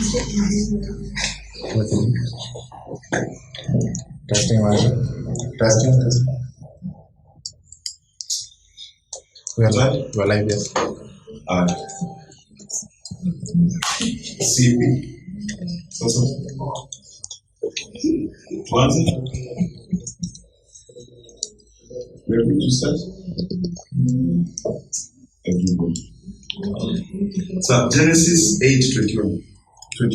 Testing. We're live, yes. CP. Tuanze. Where did you start? Everybody. So Genesis 8:21. 22.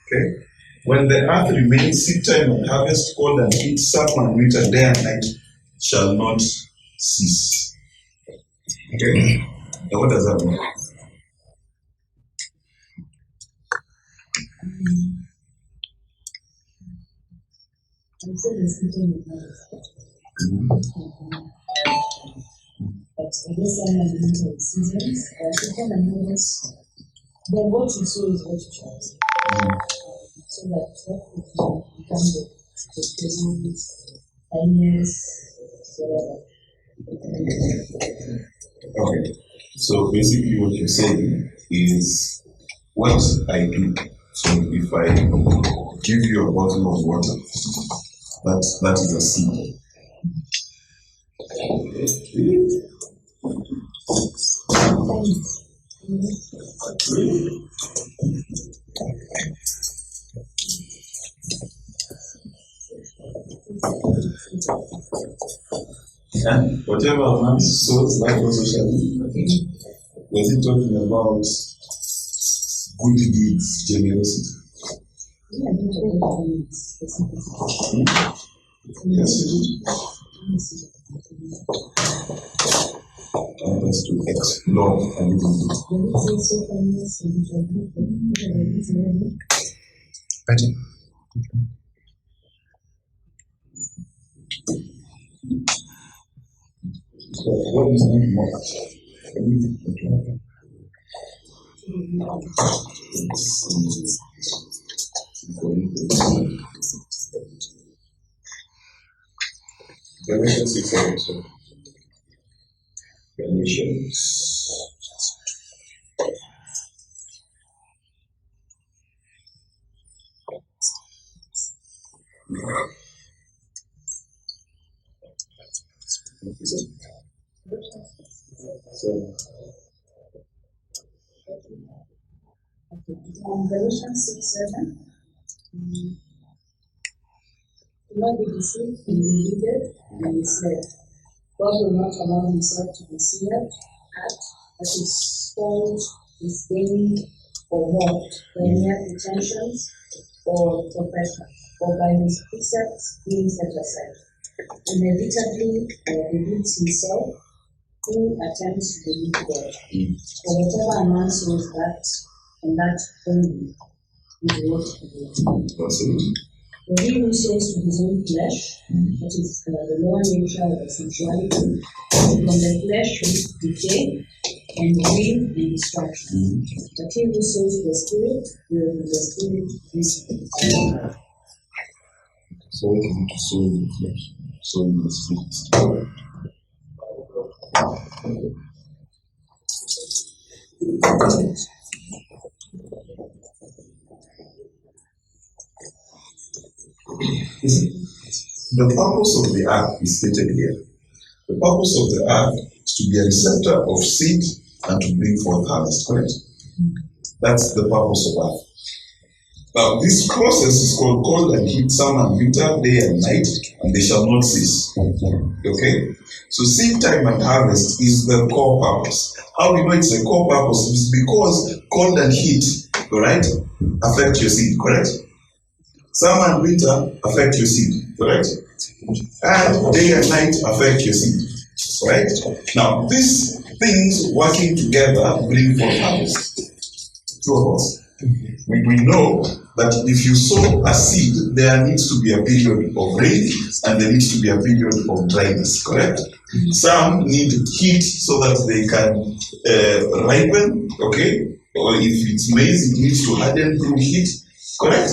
Okay. When the earth remains, seed time and harvest, cold and heat, summer and winter, day and night shall not cease. Okay. Now what does that mean? Then what you sow is what you shall see. So that what you become the present, kindness, whatever. Okay. So basically what you're saying is what I do. So if I give you a bottle of water, that is a seed. And whatever a man sows, that also shall be. Was it talking about good deeds, generosity? Yes, it is. I want us to explore a little bit. So what is not much? Galatians 6:7. Galatians. Galatians 6:7. Do not be deceived in the wicked and misled. God will not allow himself to be seared at his fault, his gain, or mocked by mere pretensions or profession, or by his precepts being set aside. Inevitably reveals himself who attempts to believe God. For whatever a man sows, that and that only is what he will. For he who sows to his own flesh, that is the lower nature of sensuality, from the flesh reaps decay and ruin and destruction. But he who sows to the Spirit will from the Spirit receive. So what is it to sow in the flesh? Sow in the spirit. The purpose of the earth is stated here. The purpose of the earth is to be a receptor of seed and to bring forth harvest, correct? That's the purpose of earth. Now, this process is called cold and heat, summer and winter, day and night, and they shall not cease. Okay? So seed time and harvest is the core purpose. How we know it's a core purpose is because cold and heat, right, affect your seed, correct? Summer and winter affect your seed, correct? And day and night affect your seed, right? Now, these things working together bring forth harvest. True or false? We know that if you sow a seed, there needs to be a period of rain and there needs to be a period of dryness, correct? Some need heat so that they can ripen, okay? Or if it's maize, it needs to harden through heat, correct?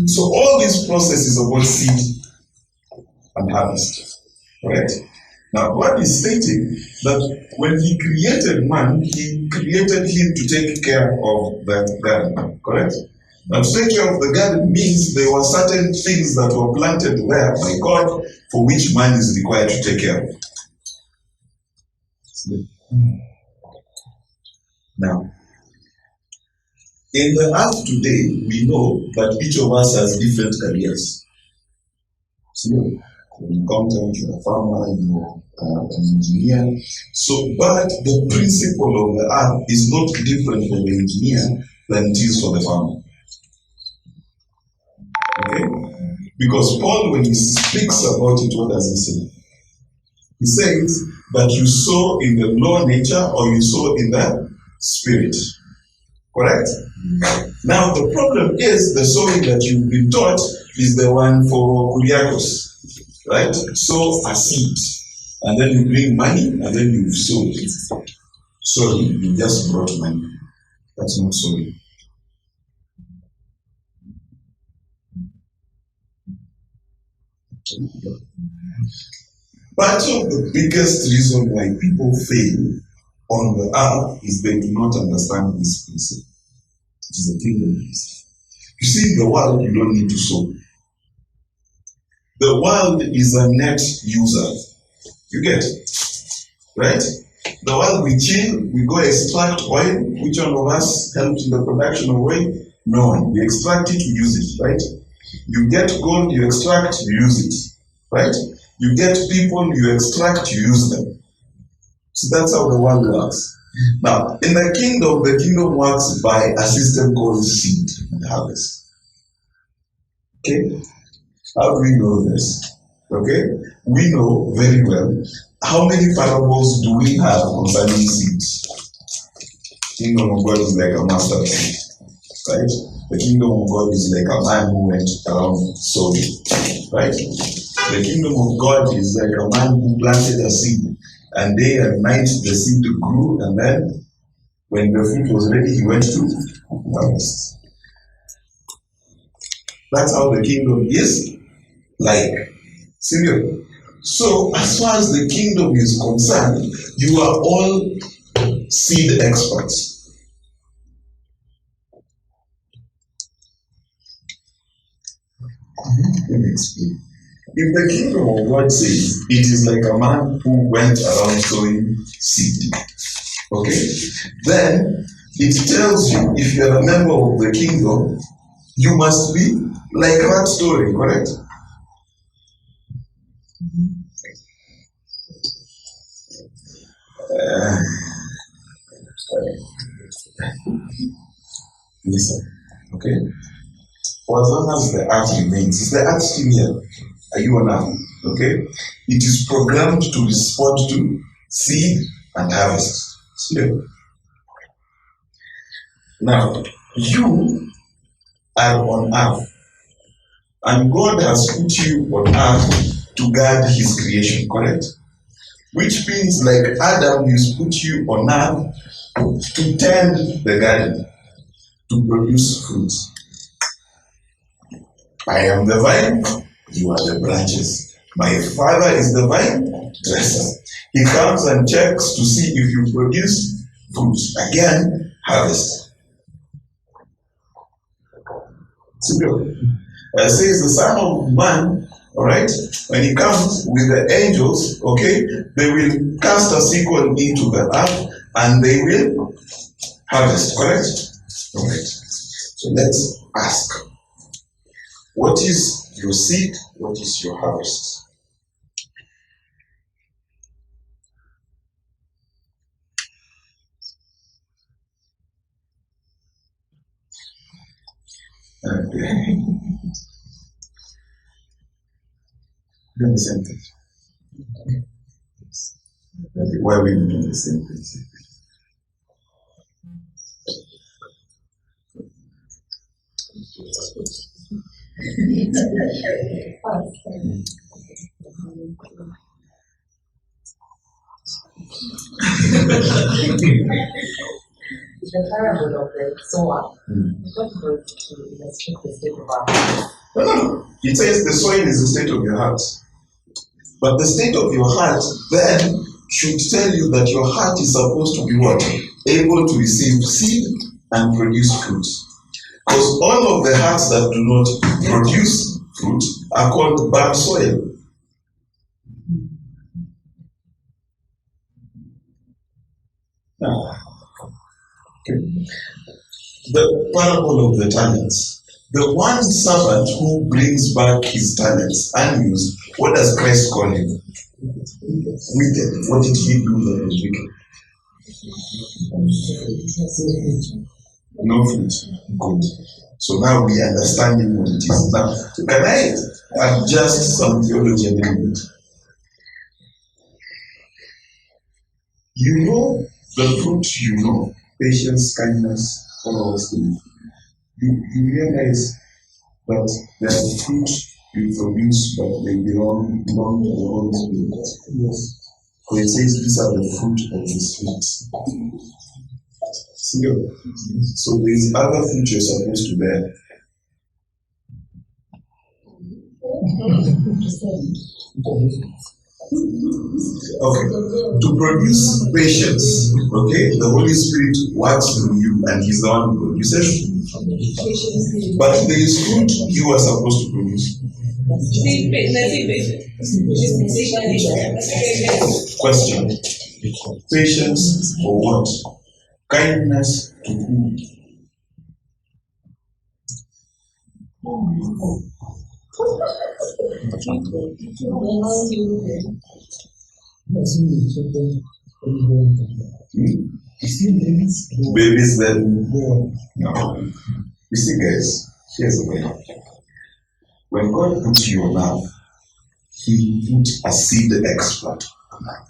So all these processes about seed and harvest, correct? Now, God is stating that when He created man, He created him to take care of that garden, correct? Now, to take care of the garden means there were certain things that were planted there by God for which man is required to take care of. Now, in the earth today, we know that each of us has different careers. So, you're an accountant, you're a farmer, you're an engineer. So, but the principle of the earth is not different for the engineer than it is for the farmer. Okay? Because Paul, when he speaks about it, what does he say? He says that you sow in the lower nature or you sow in the spirit. Correct? Now, the problem is the sowing that you've been taught is the one for Kuriakos. Right? Sow a seed. And then you bring money and then you sow it. Sorry, you just brought money. That's not sowing. Part of the biggest reason why people fail on the earth is they do not understand this principle. It is a kingdom principle. You see, in the world, you don't need to sow. The world is a net user. You get it? Right? The world, we chill, we go extract oil. Which one of us helped in the production of oil? No one. We extract it, we use it, right? You get gold, you extract, you use it, right? You get people, you extract, you use them. So that's how the world works. Now, in the kingdom works by a system called seed and harvest. Okay? How do we know this? Okay? We know very well. How many parables do we have concerning seeds? Kingdom of God is like a mustard seed, right? The kingdom of God is like a man who went around sowing, right? The kingdom of God is like a man who planted a seed, and day and night the seed grew, and then when the fruit was ready, he went to harvest. That's how the kingdom is like. Serious. So, as far as the kingdom is concerned, you are all seed experts. Let me explain. If the kingdom of God says it is like a man who went around sowing seed, okay, then it tells you if you are a member of the kingdom, you must be like that story, correct? Listen, okay? For as long as the earth remains, is the earth still here? Are you on earth? Okay? It is programmed to respond to seed and harvest. Still. Now, you are on earth, and God has put you on earth to guard his creation, correct? Which means, like Adam, he's put you on earth to tend the garden, to produce fruit. I am the vine, you are the branches. My Father is the vine dresser. He comes and checks to see if you produce fruit. Again, harvest. Simple. Says the Son of Man, all right, when he comes with the angels, okay, they will cast a sickle into the earth and they will harvest, correct? All right. So let's ask, what is your seed? What is your harvest? Okay. Doing the same thing. Okay. Why are we doing the same thing? The parable of the sower, what goes to illustrate the state of our heart? No. It says the soil is the state of your heart. But the state of your heart then should tell you that your heart is supposed to be what? able to receive seed and produce fruit. Because all of the hearts that do not produce fruit are called bad soil. Now, okay. The parable of the talents. The one servant who brings back his talents unused, what does Christ call him? Wicked. What did he do that was wicked? No fruit. Good. So now we understand what it is. Now, can I adjust some theology a little bit? You know the fruit, patience, kindness, all those things. You realize that there are fruit you produce, but they belong to the Holy Spirit. Yes. So it says these are the fruit of the Spirit. See? So there is other fruit you're supposed to bear. Okay. To produce patience, okay, the Holy Spirit works in you and He's the one who produces. But there is fruit you are supposed to produce. Question. Patience for what? Kindness to whom? Babies then? No. You see, guys, here's the way. When God puts you on earth, He put a seed expert on earth.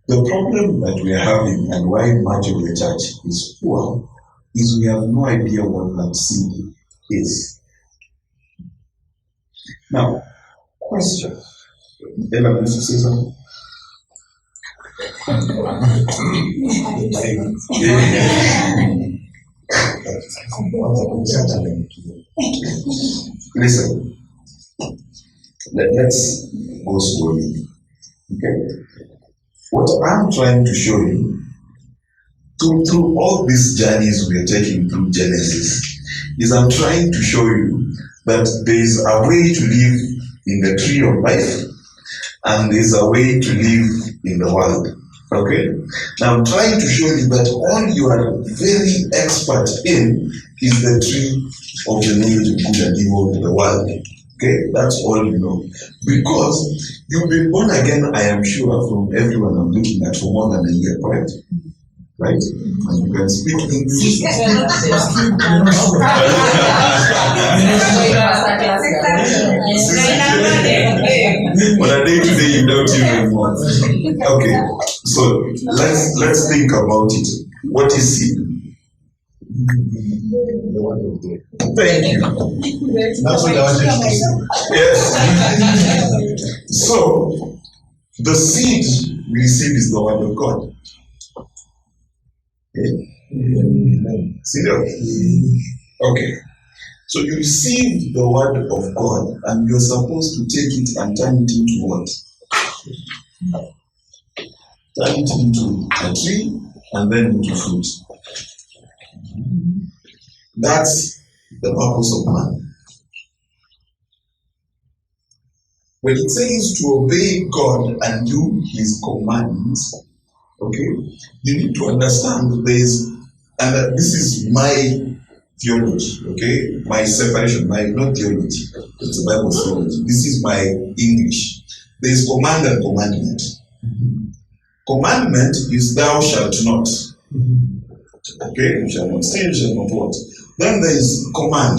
The problem that we are having and why much of the church is poor is we have no idea what that seed is. Now, question. Ella wants to say something? Listen, let's go slowly. Okay? What I'm trying to show you, through all these journeys we are taking through Genesis, is I'm trying to show you that there is a way to live in the tree of life, and there is a way to live in the world. Okay? Now I'm trying to show you that all you are very expert in is the tree of the knowledge of good and evil in the world. Okay? That's all you know. Because you've been born again, I am sure, from everyone I'm looking at for more than a year, correct? Right? And you can speak English. On a day-to-day, you don't even want. Okay, so let's think about it. What is seed? Thank you. That's what I wanted to say. Yes. So the seed we receive is the word of God. Serious? Okay. So you receive the word of God and you're supposed to take it and turn it into what? Turn it into a tree and then into fruit. That's the purpose of man. When it says to obey God and do His commands, okay, you need to understand this is my theology, okay, my separation, my not theology, it's the Bible theology. This is my English. There is command and commandment. Commandment is thou shalt not. Okay, you shall not steal, you shall not what. Then there is command.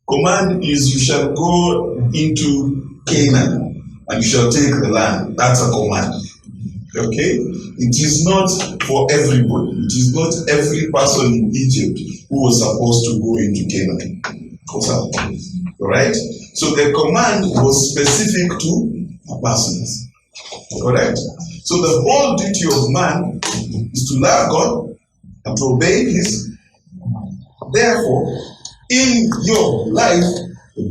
Command is you shall go into Canaan and you shall take the land. That's a command. Okay? It is not for everybody. It is not every person in Egypt who was supposed to go into Canaan. Alright? So the command was specific to a person. Correct? So the whole duty of man is to love God and to obey His. Therefore, in your life,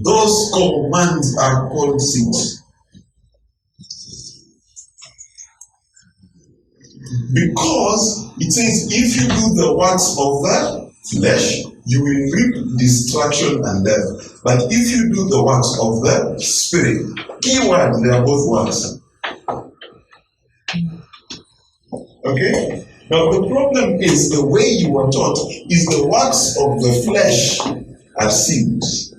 those commands are called seeds. Because it says, if you do the works of the flesh, you will reap destruction and death. But if you do the works of the Spirit, keyword, they are both works. Okay? Now the problem is the way you were taught is the works of the flesh are sins.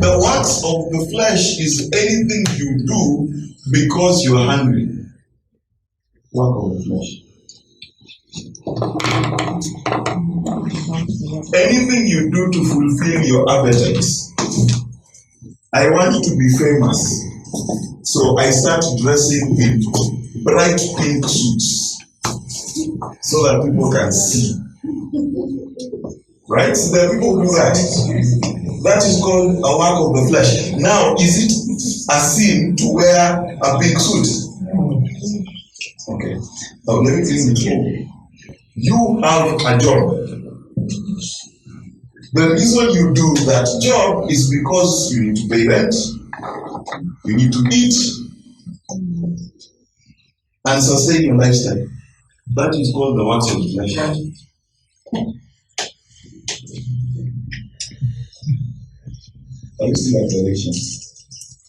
The works of the flesh is anything you do because you're hungry. Work of the flesh. Anything you do to fulfill your appetites. I want to be famous, so I start dressing in bright pink suits so that people can see. Right? So there are people who do that. That is called a work of the flesh. Now, is it a sin to wear a pink suit? Okay. Now let me bring it home. You have a job. The reason you do that job is because you need to pay rent, you need to eat, and sustain your lifestyle. That is called the works of the flesh. Are you still at Galatians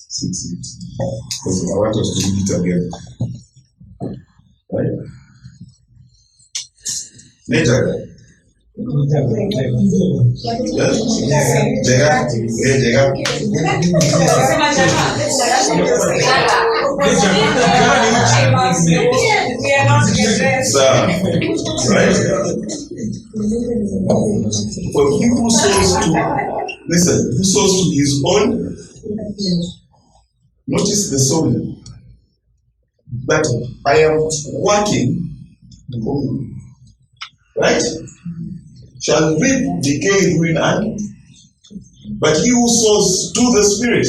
6:8? Because I want us to read it again. Right? Later. For he who sows to, listen, who sows to his own, notice the sowing, that I am working, right? Shall reap decay, ruin, and but he who sows to the Spirit,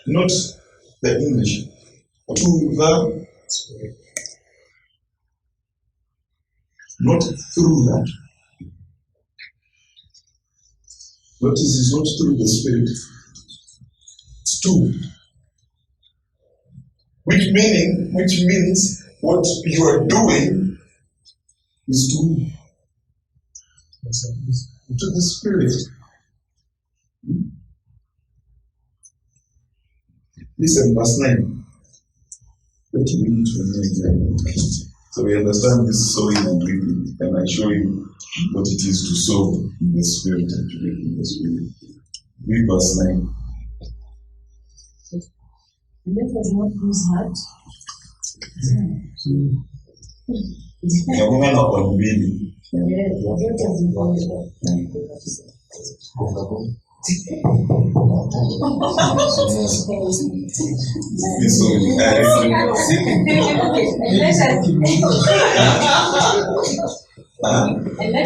not the English, to the Spirit, not through that. Notice it's not through the Spirit, it's to. Which means what you are doing is to the Spirit. Listen, verse 9. Let me read it again. So we understand this sowing and reaping, and I show you what it is to sow in the Spirit and to reap in the Spirit. Read verse 9. Let us not lose heart. Woman of baby. And let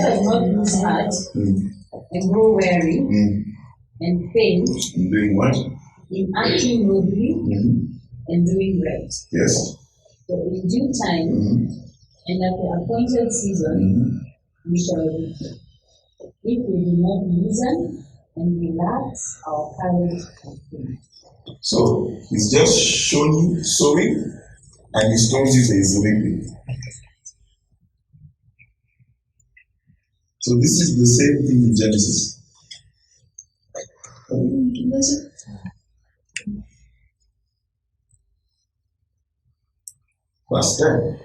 us not lose heart and grow weary and faint in doing what? in acting nobly and doing right. Yes. So in due time and at the appointed season we shall reap, if we do not loosen and relax our courage and faith. So he's just shown you sowing and he's told you there is reaping. So this is the same thing in Genesis. Verse 10.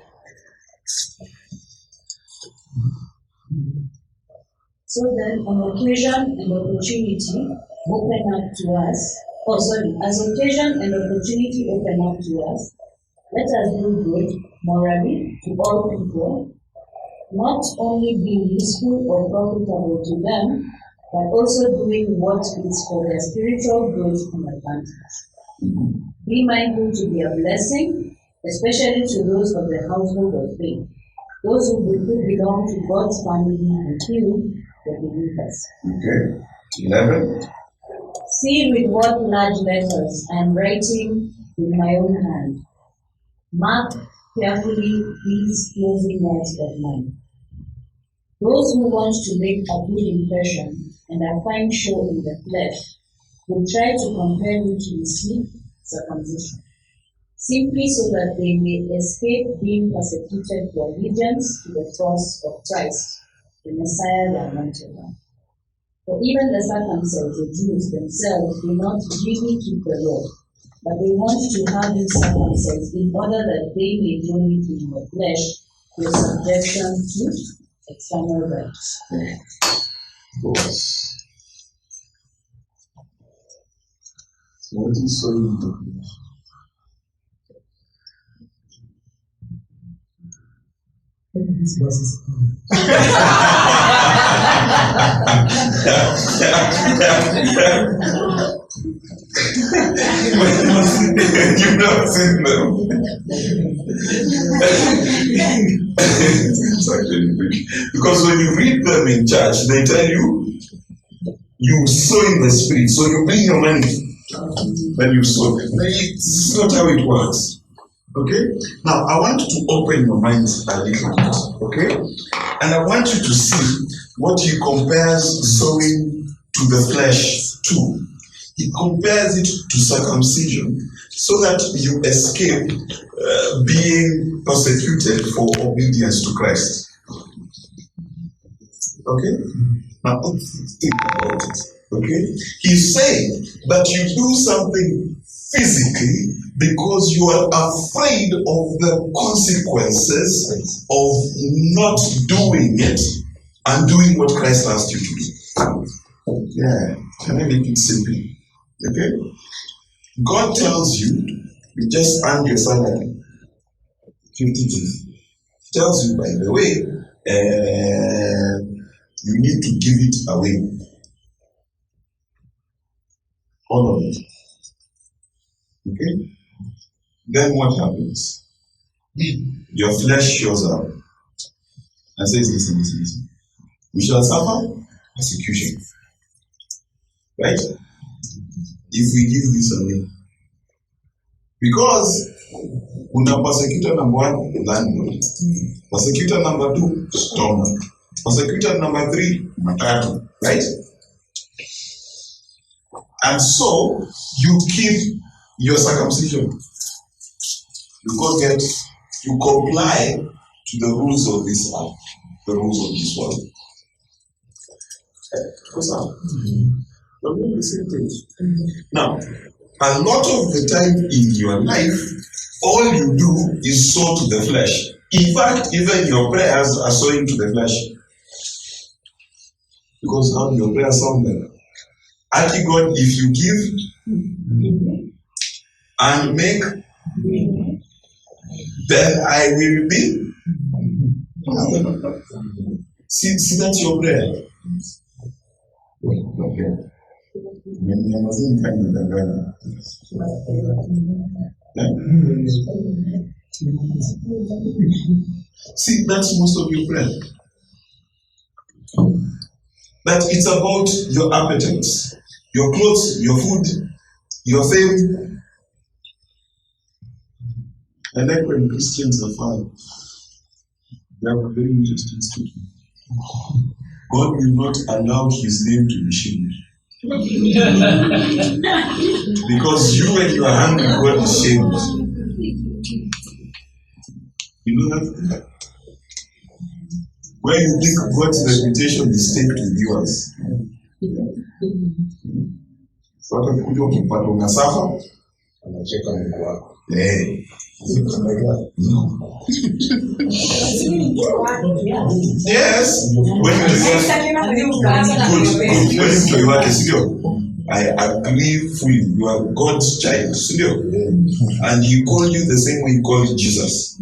So then, on occasion and opportunity open up to us, as occasion and opportunity open up to us, let us do good morally to all people, not only being useful or profitable to them, but also doing what is for their spiritual growth and advantage. Be mindful to be a blessing, especially to those of the household of faith, those who belong to God's family and few the believers. Okay. 11. See with what large letters I am writing with my own hand. Mark carefully these closing words of mine. Those who want to make a good impression and a fine show in the flesh They try to compel you to receive circumcision, simply so that they may escape being persecuted for allegiance to the cross of Christ, the Messiah, the Anointed One. For even the circumcised, the Jews themselves, do not really keep the law, but they want to have you circumcised in order that they may join you in the flesh with subjection to external rites. So what is so important? These verses. You've not seen them. It's actually big. Because when you read them in church, they tell you, you sow in the spirit. So you bring your money, then you sow. It's not how it works. Okay? Now, I want you to open your mind a little bit. Okay? And I want you to see what he compares sowing to the flesh to. He compares it to circumcision so that you escape being persecuted for obedience to Christ. Okay? Now, think about it. Okay? He's saying that you do something physically because you are afraid of the consequences of not doing it and doing what Christ asked you to do. Yeah, can I make it simple? Okay? God tells you, you just earn your salary, 50K. He tells you, by the way, you need to give it away. All of it. Okay? Then what happens? Your flesh shows up and says, listen. We shall suffer persecution. Right? If we give this away. Because una persecutor number 1, landlord. Persecutor number 2, stomach. Persecutor number 3, matatu. Right? And so you keep your circumcision. You comply to the rules of this earth, the rules of this world. We're doing the same thing. Now, a lot of the time in your life, all you do is sow to the flesh. In fact, even your prayers are sowing to the flesh. Because how do your prayers sound like? Asking God, if you give and make, then I will be. See that's your prayer. Okay. See, that's most of your prayer. That it's about your appetites, your clothes, your food, your fame. I like when Christians are found. They have a very interesting statement. God will not allow his name to be shamed. Because you, when you are hungry, God is shamed. You know that? When you think God's reputation is staked with yours. So atakuja ukipata unasafa, anacheka Mungu wako. Yes. I agree fully. You are God's child. And he called you the same way he called Jesus.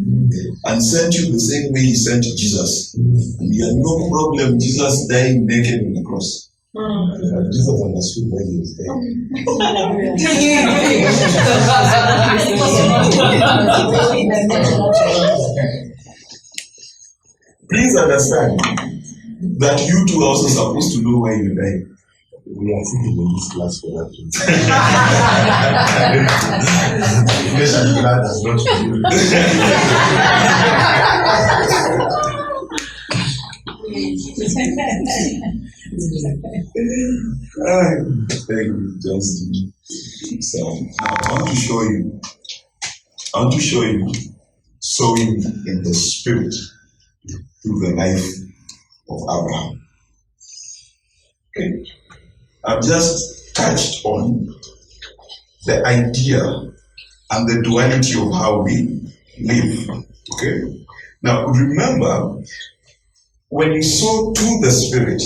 And sent you the same way he sent Jesus. And you had no problem Jesus dying naked on the cross. Jesus understood why he was there. Please understand that you two are also supposed to know why you died. We are sitting in this class for that. Flesh and blood does not Thank you, Justin. So I want to show you sowing in the spirit through the life of Abraham. Okay. I've just touched on the idea and the duality of how we live. Okay. Now remember, when you sow to the spirit,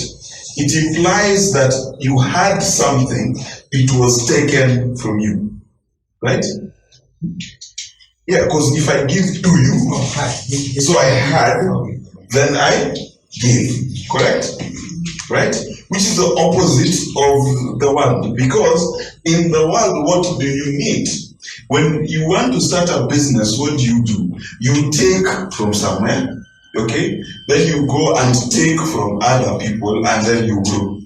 it implies that you had something, it was taken from you. Right? Yeah, because if I give to you, so I had, then I give. Correct? Right? Which is the opposite of the world. Because in the world, what do you need? When you want to start a business, what do? You take from somewhere, okay? Then you go and take from other people, and then you grow.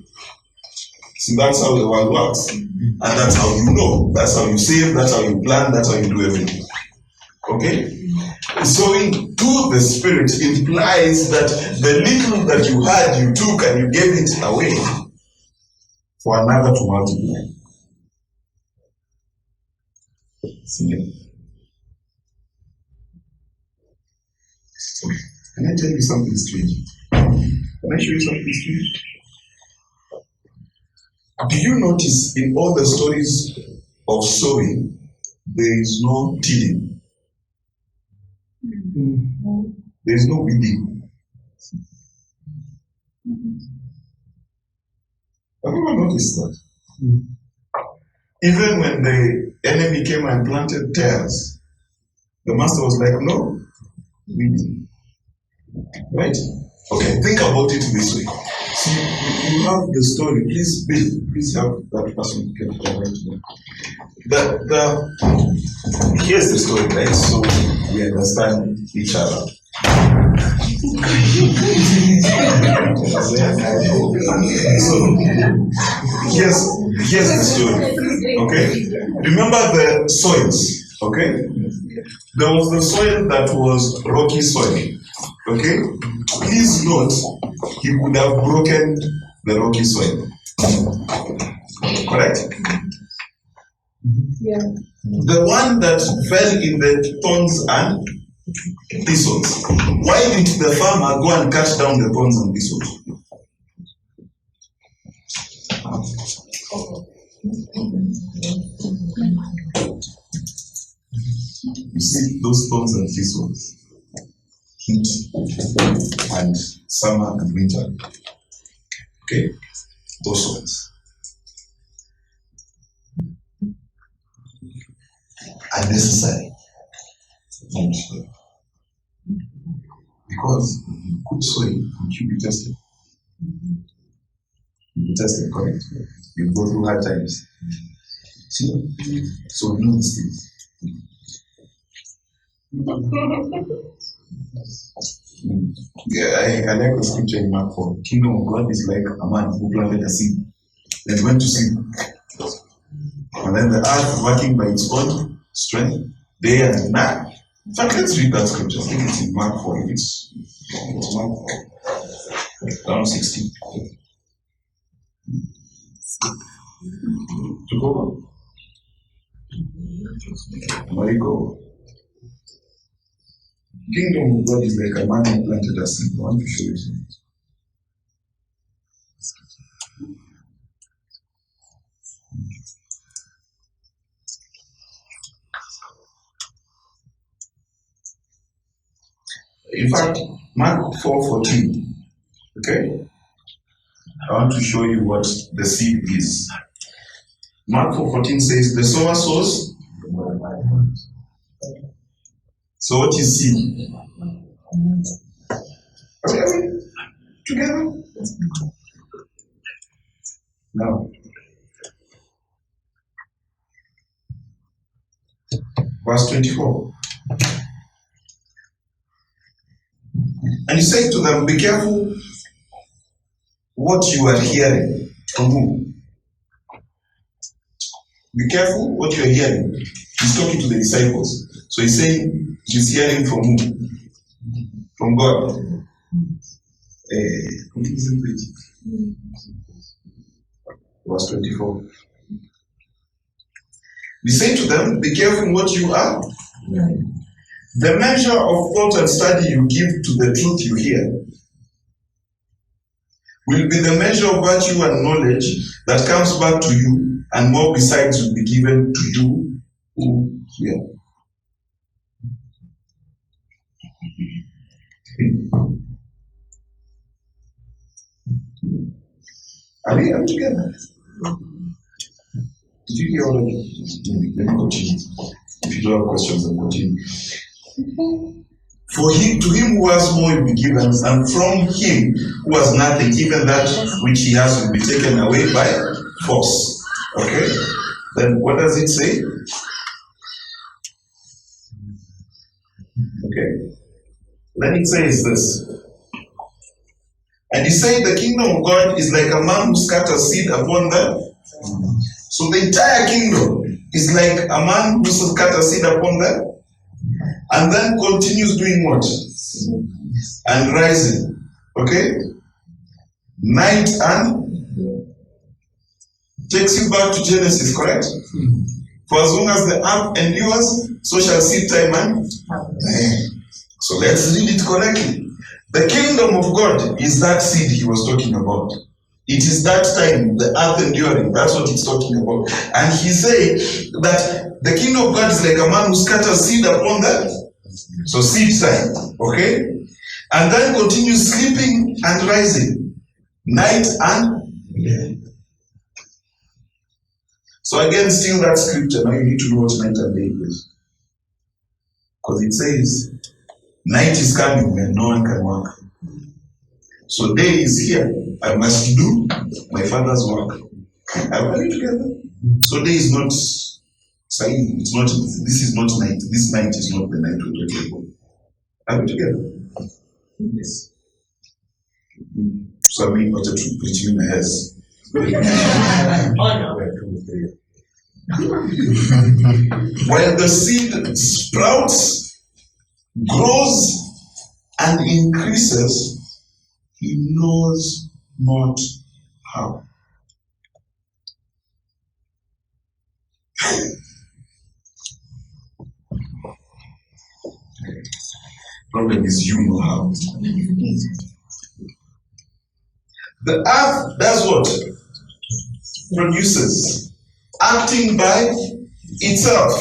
See, that's how the world works. And that's how you know. That's how you save, that's how you plan, that's how you do everything. Okay? Sowing to the spirit implies that the little that you had, you took and you gave it away for another to multiply. See? Can I tell you something strange? Can I show you something strange? Do you notice in all the stories of sowing, there is no tilling? There is no weeding. Have you ever noticed that? Even when the enemy came and planted tares, the master was like, no, weeding. Right? Okay, think about it this way. See, you have the story. Please, Bill, please help that person get here's the story, right? So we understand each other. So here's the story. Okay? Remember the soils, okay? There was the soil that was rocky soil. Okay? Please note, he would have broken the rocky soil. Correct? Yeah. The one that fell in the thorns and thistles. Why did the farmer go and cut down the thorns and thistles? You see, those thorns and thistles, heat and summer and winter. Okay? Those ones are necessary. Because good soil, you should be tested. You be tested, correct? You go through hard times. See? So know these things. Yeah, I like the scripture in Mark 4. Kingdom of God is like a man who planted a seed and went to sleep. And then the earth working by its own strength, day and night. In fact, let's read that scripture. I think it's in Mark 4. It's Mark 4. Around 16. To go. Mariko. Kingdom of God is like a man who planted a seed. I want to show you something. In fact, Mark 4:14. Okay? I want to show you what the seed is. Mark 4:14 says, the sower sows. So what is seed? Are we together? Now, verse 24. And he said to them, be careful what you are hearing. From whom? Be careful what you are hearing. He's talking to the disciples. So he's saying he's hearing from whom? From God. Verse 24. We say to them, be careful what you are. The measure of thought and study you give to the truth you hear will be the measure of virtue and knowledge that comes back to you, and more besides will be given to you who hear. Are we together? Did you hear all of it? Let me continue. If you don't have questions, I'll continue. To him who has more will be given, and from him who has nothing, even that which he has will be taken away by force. Okay? Then what does it say? Okay. Then it says this. And he said the kingdom of God is like a man who scatters seed upon the. So the entire kingdom is like a man who scatters seed upon the. And then continues doing what? And rising. Okay? Night and takes you back to Genesis, correct? For as long as the earth endures, so shall seed time and. So let's read it correctly. The kingdom of God is that seed he was talking about. It is that time, the earth enduring. That's what he's talking about. And he said that the kingdom of God is like a man who scatters seed upon the. So seed time, okay? And then continues sleeping and rising. Night and day. So again, still that scripture. Now you need to know what night and day is. Because it says, night is coming when no one can work. So day is here. I must do my father's work. Are we together? So day is not saying it's not. This is not night. This night is not the night we're talking about. Are we together? Yes. So I mean, not to preach in my heads. While the seed sprouts, grows, and increases, he knows not how. Problem is you know how. The earth does what? Produces. Acting by itself.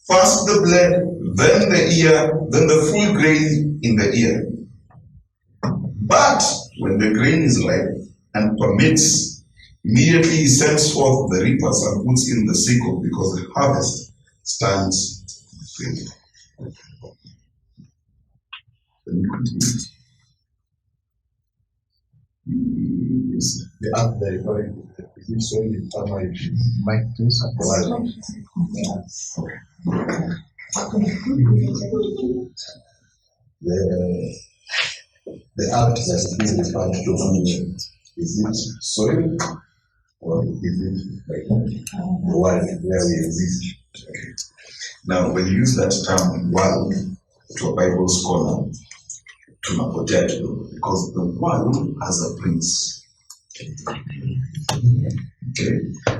First the blade, then the ear, then the full grain in the ear. But when the grain is ripe and permits, immediately he sends forth the reapers and puts in the sickle, because the harvest stands ready. The earth that is referring to, is it soil in farmer? Mike, please. The earth that is being referred to, is it soil or is it like the world where we exist? Okay. Now, when you use that term world to a Bible scholar, tunapotea kidogo, because the world has a prince. Okay,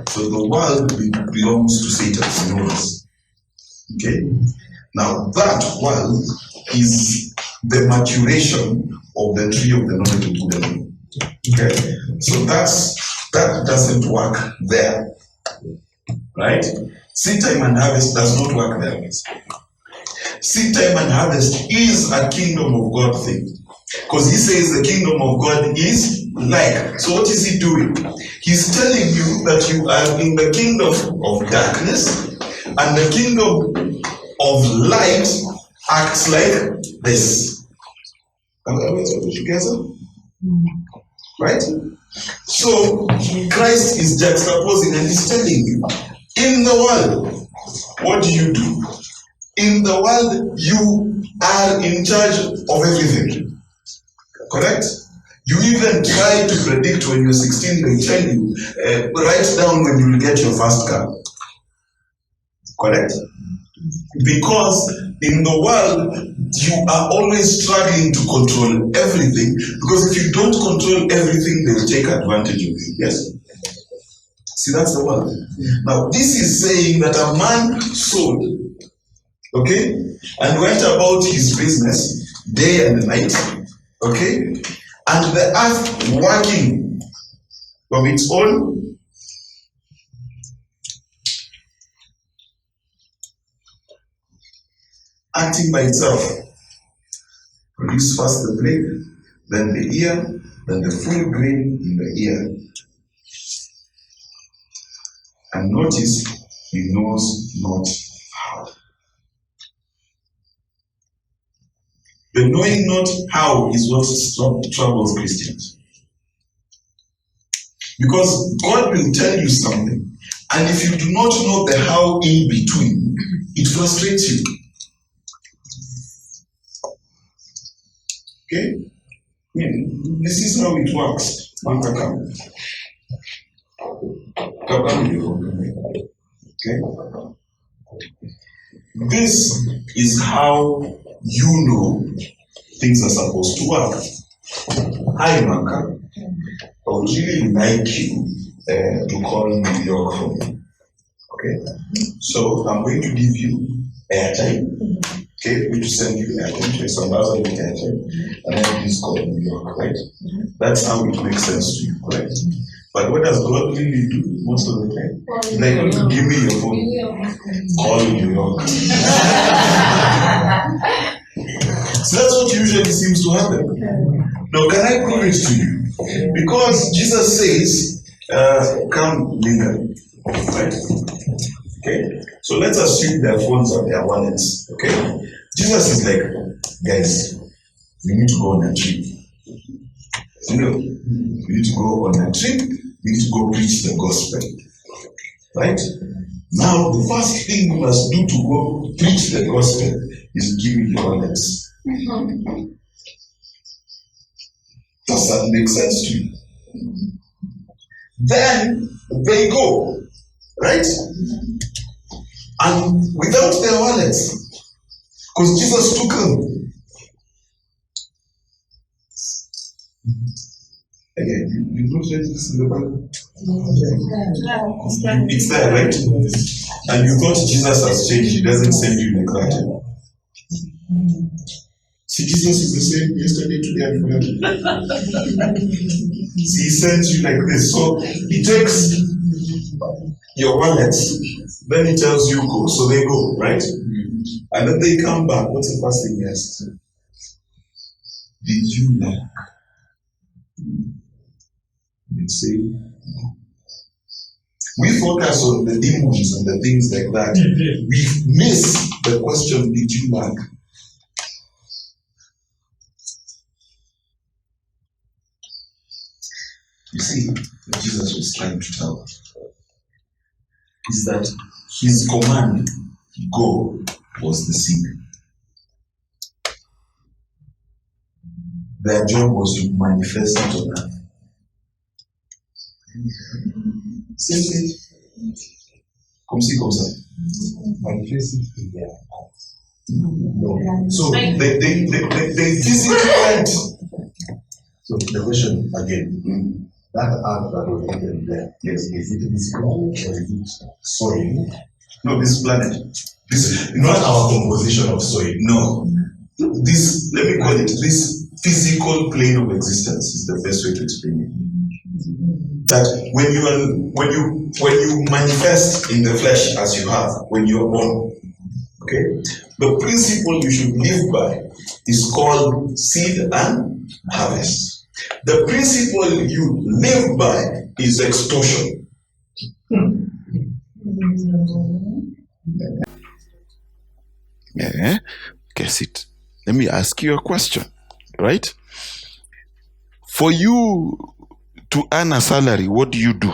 so the world belongs to Satan, you know this. Okay, now that world is the maturation of the tree of the knowledge of good and evil. Okay, so that doesn't work there, right? Seed time and harvest does not work there. Seed time and harvest is a kingdom of God thing. Because he says the kingdom of God is like. So what is he doing? He's telling you that you are in the kingdom of darkness, and the kingdom of light acts like this. Are we together? Right? So Christ is juxtaposing and he's telling you, in the world, what do you do? In the world, you are in charge of everything. Correct? You even try to predict when you're 16, they tell you, write down when you will get your first car. Correct? Because in the world, you are always struggling to control everything, because if you don't control everything, they will take advantage of you. Yes? See, that's the world. Now, this is saying that a man sowed, okay, and went about his business day and night, okay, and the earth working of its own acting by itself. Produce first the blade, then the ear, then the full grain in the ear. And notice, he knows not how. The knowing not how is what troubles Christians. Because God will tell you something, and if you do not know the how in between, it frustrates you. Okay? This is how it works. Okay? This is how you know things are supposed to work. Hi, Maka. I would really like you to call New York for me. Okay? So I'm going to give you airtime. Okay, we just send you airtime. So I'm going to airtime. And then please call New York, right? That's how it makes sense to you, right? But what does God really do most of the time? Like, give me your phone. Call New York. So that's what usually seems to happen. Now, can I prove it to you? Because Jesus says, come linger. Right? Okay? So let's assume their phones are their wallets. Okay? Jesus is like, guys, we need to go on a trip. You know, we need to go on a trip. We need to go preach the gospel. Right? Now, the first thing we must do to go preach the gospel is give me your wallets. Does that make sense to you? Then they go, right? And without their wallets, because Jesus took them. Again, you don't read this in the Bible? It's there, right? And you thought Jesus has changed, he doesn't send you in a car. See, Jesus is the same yesterday, today, and forever. He sends you like this. So he takes your wallet, then he tells you go. So they go, right? And then they come back. What's the first thing he asks? Did you knock? They say no. We focus on the demons and the things like that. We miss the question, did you knock? You see, what Jesus was trying to tell us is that his command, go, was the seed. Their job was to manifest it on earth. Same thing. Come see. Manifest it in their hearts. No. So they physically went. So the question again, that earth that was written there, yes, is it physical or is it soil? No, this planet. This Not our composition of soil. No. This, let me call it, this physical plane of existence is the best way to explain it. That when you manifest in the flesh as you have, when you are born, okay, the principle you should live by is called seed and harvest. The principle you live by is extortion. Yeah, guess it. Let me ask you a question, right? For you to earn a salary, what do you do?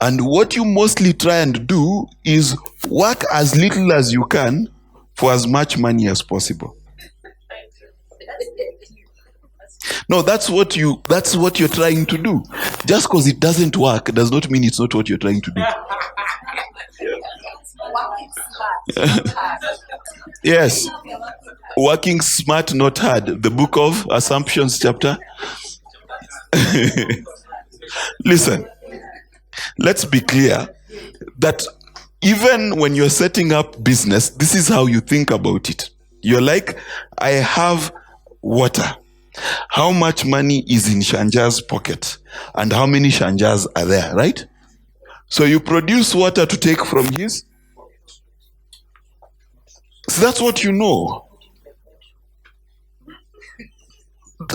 And what you mostly try and do is work as little as you can for as much money as possible. No, that's what you're trying to do. Just because it doesn't work does not mean it's not what you're trying to do. Yes. Working smart, not hard. The book of Assumptions, chapter. Listen, let's be clear that even when you're setting up business, this is how you think about it. You're like, I have water. How much money is in Shanja's pocket? And how many Shanjas are there, right? So you produce water to take from his. So that's what you know.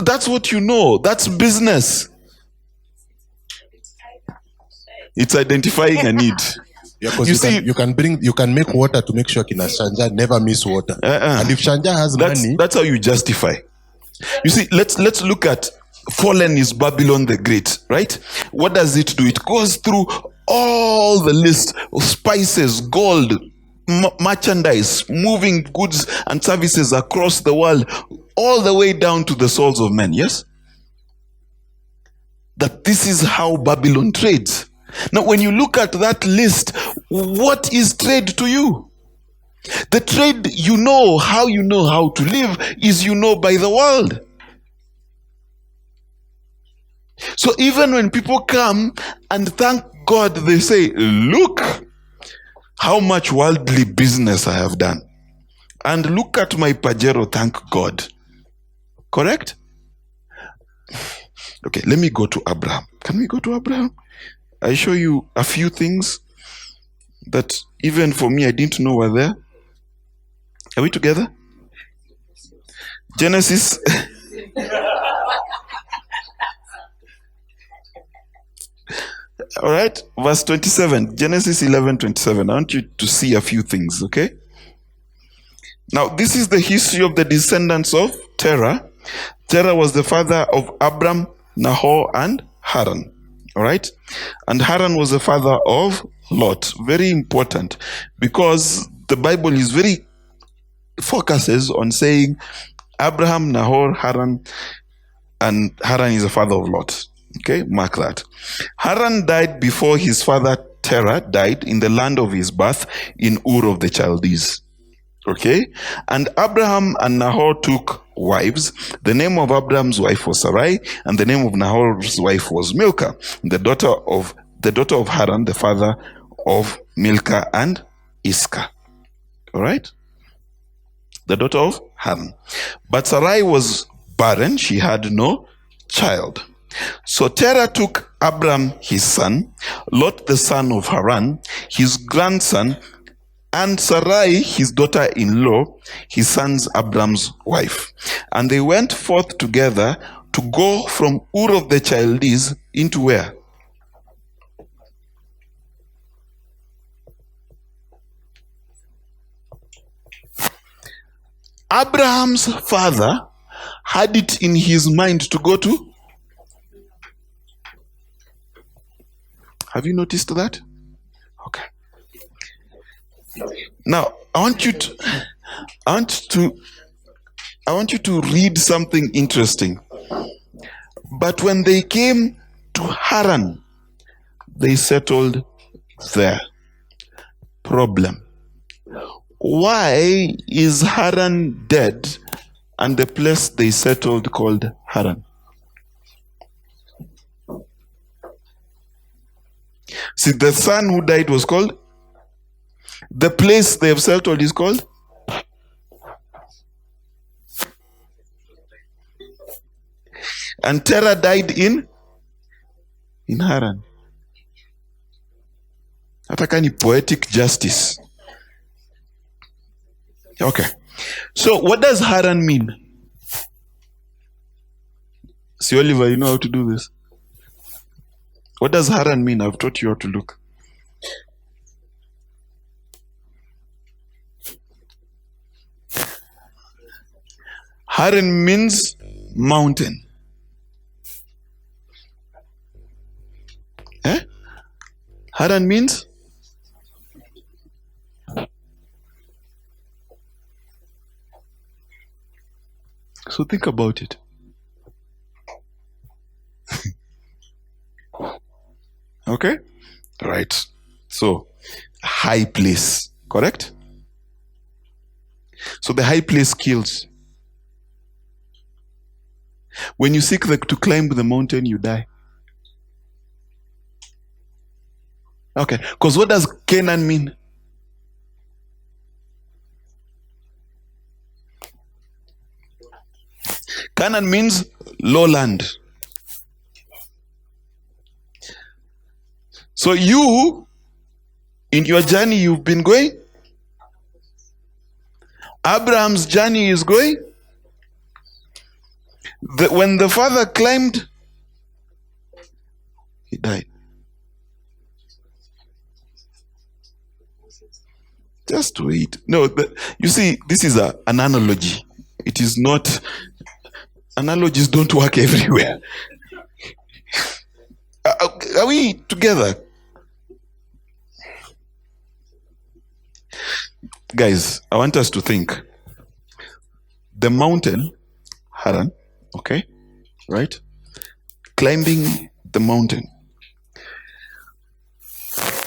That's what you know. That's business. It's identifying a need. Yeah, because you can make water to make sure Kina Shanja never miss water. And if Shanja has money, that's how you justify. You see, let's look at fallen is Babylon the Great, right? What does it do? It goes through all the list of spices, gold, merchandise, moving goods and services across the world, all the way down to the souls of men, yes? That this is how Babylon trades. Now, when you look at that list, what is trade to you? The trade, how to live is by the world. So even when people come and thank God, they say, look how much worldly business I have done. And look at my Pajero, thank God. Correct? Okay, let me go to Abraham. Can we go to Abraham? I show you a few things that even for me, I didn't know were there. Are we together? Genesis. All right, verse 27. Genesis 11:27. I want you to see a few things, okay? Now, this is the history of the descendants of Terah. Terah was the father of Abram, Nahor, and Haran. All right? And Haran was the father of Lot. Very important, because the Bible is very focuses on saying Abraham, Nahor, Haran, and Haran is the father of Lot. Okay, mark that. Haran died before his father Terah died in the land of his birth in Ur of the Chaldees. Okay, and Abraham and Nahor took wives. The name of Abraham's wife was Sarai, and the name of Nahor's wife was Milcah, the daughter of Haran, the father of Milcah and Iscah. All right, the daughter of Haran. But Sarai was barren; she had no child. So Terah took Abram his son, Lot the son of Haran, his grandson, and Sarai his daughter-in-law, his son's Abram's wife. And they went forth together to go from Ur of the Chaldees into where? Abraham's father had it in his mind to go to. Have you noticed that? Okay. Now, I want you to read something interesting. But when they came to Haran, they settled there. Problem. Why is Haran dead and the place they settled called Haran? See, the son who died was called. The place they have settled is called. And Terah died in Haran. Nataka ni poetic justice. Okay. So what does Haran mean? See, Oliver, you know how to do this. What does Haran mean? I've taught you how to look. Haran means mountain. Haran means? So think about it. Okay? Right. So, high place. Correct? So the high place kills. When you seek to climb the mountain, you die. Okay, because what does Canaan mean? Canaan means lowland. So you, in your journey you've been going, Abraham's journey is going. When the father climbed, he died. Just wait. No, you see, this is an analogy. It is not. Analogies don't work everywhere. Are we together? Guys, I want us to think. The mountain, Haran, okay, right? Climbing the mountain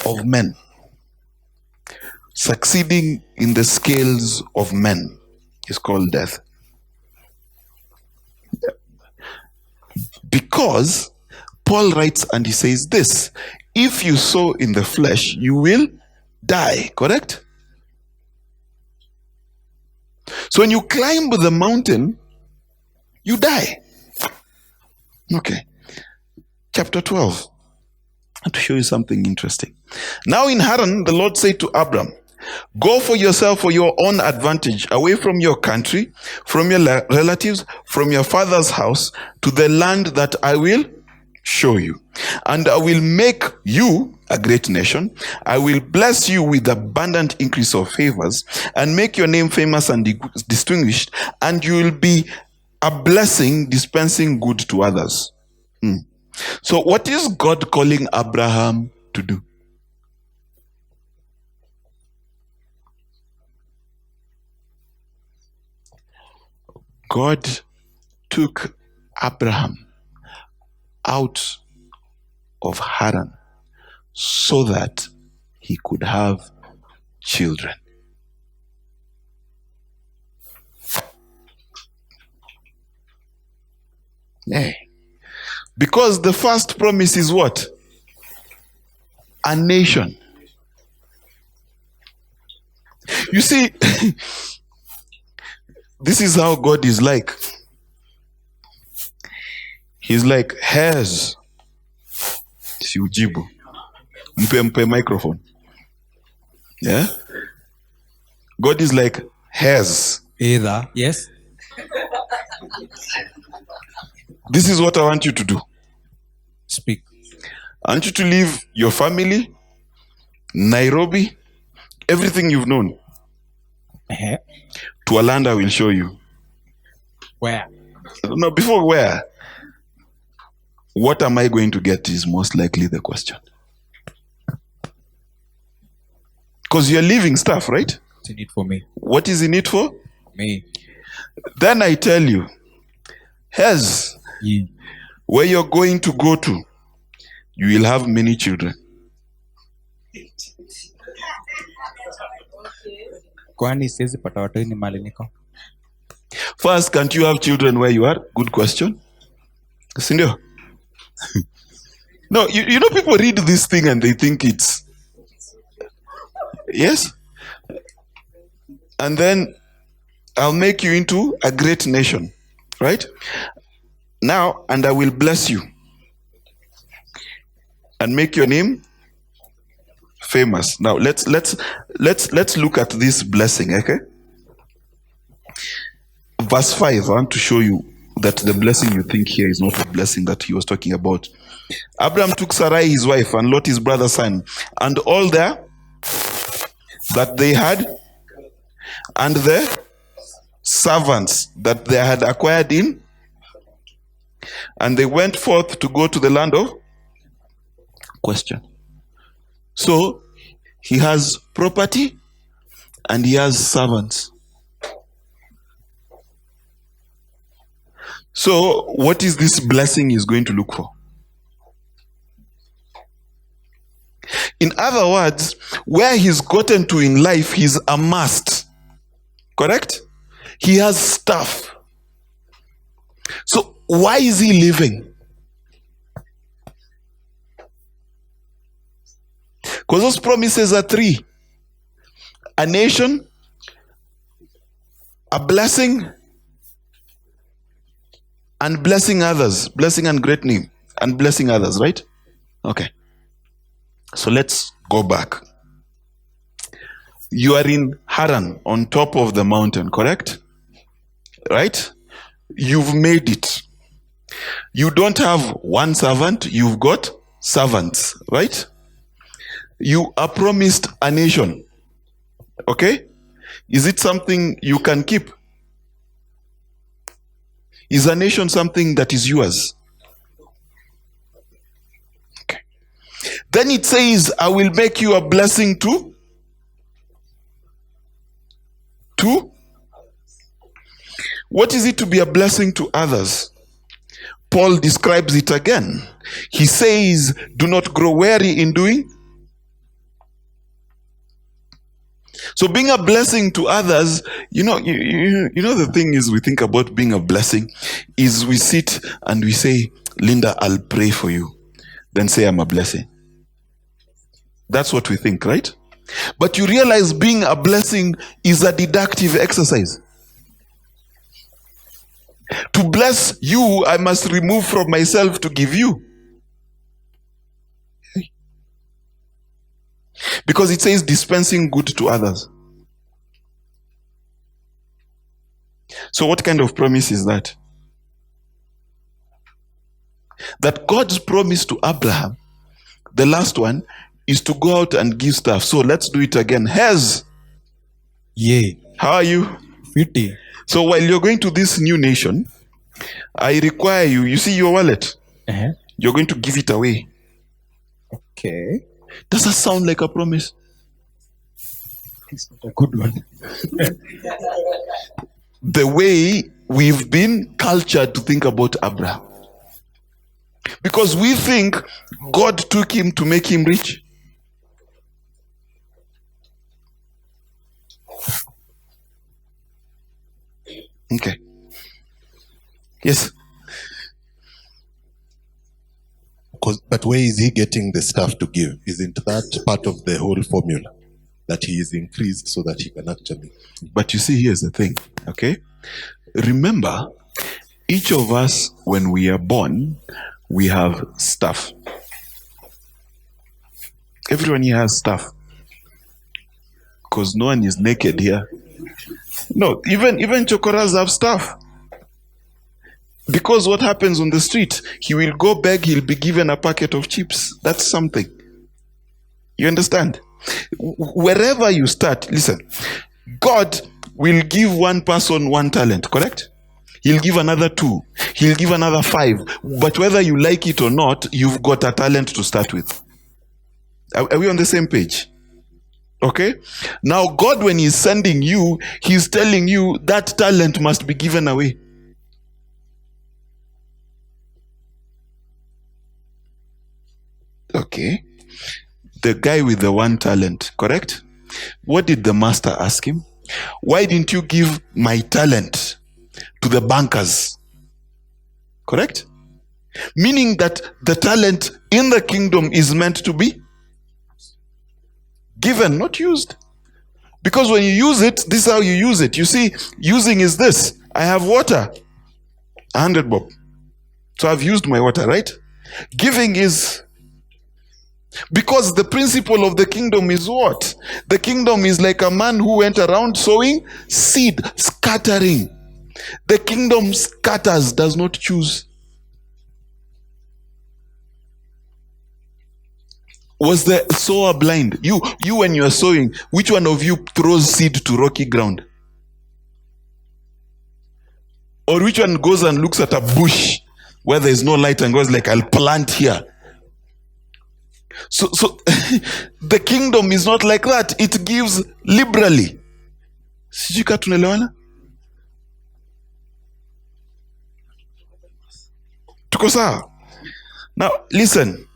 of men, succeeding in the scales of men is called death. Because Paul writes and he says this: if you sow in the flesh, you will die, correct? So when you climb the mountain, you die. Okay. Chapter 12. I want to show you something interesting. Now in Haran, the Lord said to Abram, go for yourself for your own advantage, away from your country, from your relatives, from your father's house, to the land that I will show you. And I will make you a great nation. I will bless you with abundant increase of favors and make your name famous and distinguished, and you will be a blessing, dispensing good to others. So what is God calling Abraham to do? God took Abraham out of Haran so that he could have children. Yeah. Because the first promise is what? A nation. You see, this is how God is like. He's like, hairs. Si ujibu. Mpe microphone. Yeah? God is like, hairs. Either. Yes. This is what I want you to do. Speak. I want you to leave your family, Nairobi, everything you've known, to a land I will show you. Where? No, before where? What am I going to get is most likely the question. Because you're leaving stuff, right? What's in it for me? What is in it for? Me. Then I tell you, here's where you're going to go to. You will have many children. Kwani siwezi pata watu ni mali niko? First, can't you have children where you are? Good question. Sindio? No, you know, people read this thing and they think it's yes. And then I'll make you into a great nation, right? Now, and I will bless you and make your name famous. Now let's look at this blessing, okay? Verse 5, I want to show you that the blessing you think here is not a blessing that he was talking about. Abraham took Sarai his wife and Lot his brother's son and all that they had and the servants that they had acquired in, and they went forth to go to the land of question. So he has property and he has servants. So what is this blessing he's going to look for? In other words, where he's gotten to in life, he's amassed. Correct? He has stuff. So why is he living? Because those promises are three: a nation, a blessing, and blessing others. Blessing and great name, and blessing others, right? Okay. So let's go back. You are in Haran, on top of the mountain, correct? Right? You've made it. You don't have one servant, you've got servants, right? You are promised a nation. Okay? Is it something you can keep? Is a nation something that is yours? Okay. Then it says, I will make you a blessing to what is it to be a blessing to others? Paul describes it again. He says, do not grow weary in doing. So being a blessing to others, you know the thing is, we think about being a blessing is we sit and we say, Linda, I'll pray for you. Then say, I'm a blessing. That's what we think, right? But you realize being a blessing is a deductive exercise. To bless you, I must remove from myself to give you. Because it says dispensing good to others. So what kind of promise is that? That God's promise to Abraham, the last one, is to go out and give stuff. So let's do it again. Hez, Yay. how are you? 50. So while you're going to this new nation, I require you see your wallet? Uh-huh. You're going to give it away. Okay. Does that sound like a promise? It's not a good one. The way we've been cultured to think about Abraham. Because we think God took him to make him rich. Okay. Yes. But where is he getting the stuff to give? Isn't that part of the whole formula? That he is increased so that he can actually. But you see, here's the thing, okay? Remember, each of us, when we are born, we have stuff. Everyone here has stuff. Because no one is naked here. No, even chokoras have stuff. Because what happens on the street, he will go beg, he'll be given a packet of chips. That's something. You understand? Wherever you start, listen, God will give one person one talent, correct? He'll give another 2. He'll give another 5. But whether you like it or not, you've got a talent to start with. Are we on the same page? Okay? Now, God, when he's sending you, he's telling you that talent must be given away. Okay. The guy with the one talent, correct? What did the master ask him? Why didn't you give my talent to the bankers? Correct? Meaning that the talent in the kingdom is meant to be given, not used. Because when you use it, this is how you use it. You see, using is this. I have water, 100 bob. So I've used my water, right? Giving is... Because the principle of the kingdom is what? The kingdom is like a man who went around sowing seed, scattering. The kingdom scatters, does not choose. Was the sower blind? You when you are sowing, which one of you throws seed to rocky ground? Or which one goes and looks at a bush where there is no light and goes like, I'll plant here? So the kingdom is not like that. It gives liberally. Sijui tunaelewana? Tuko sawa? Now listen.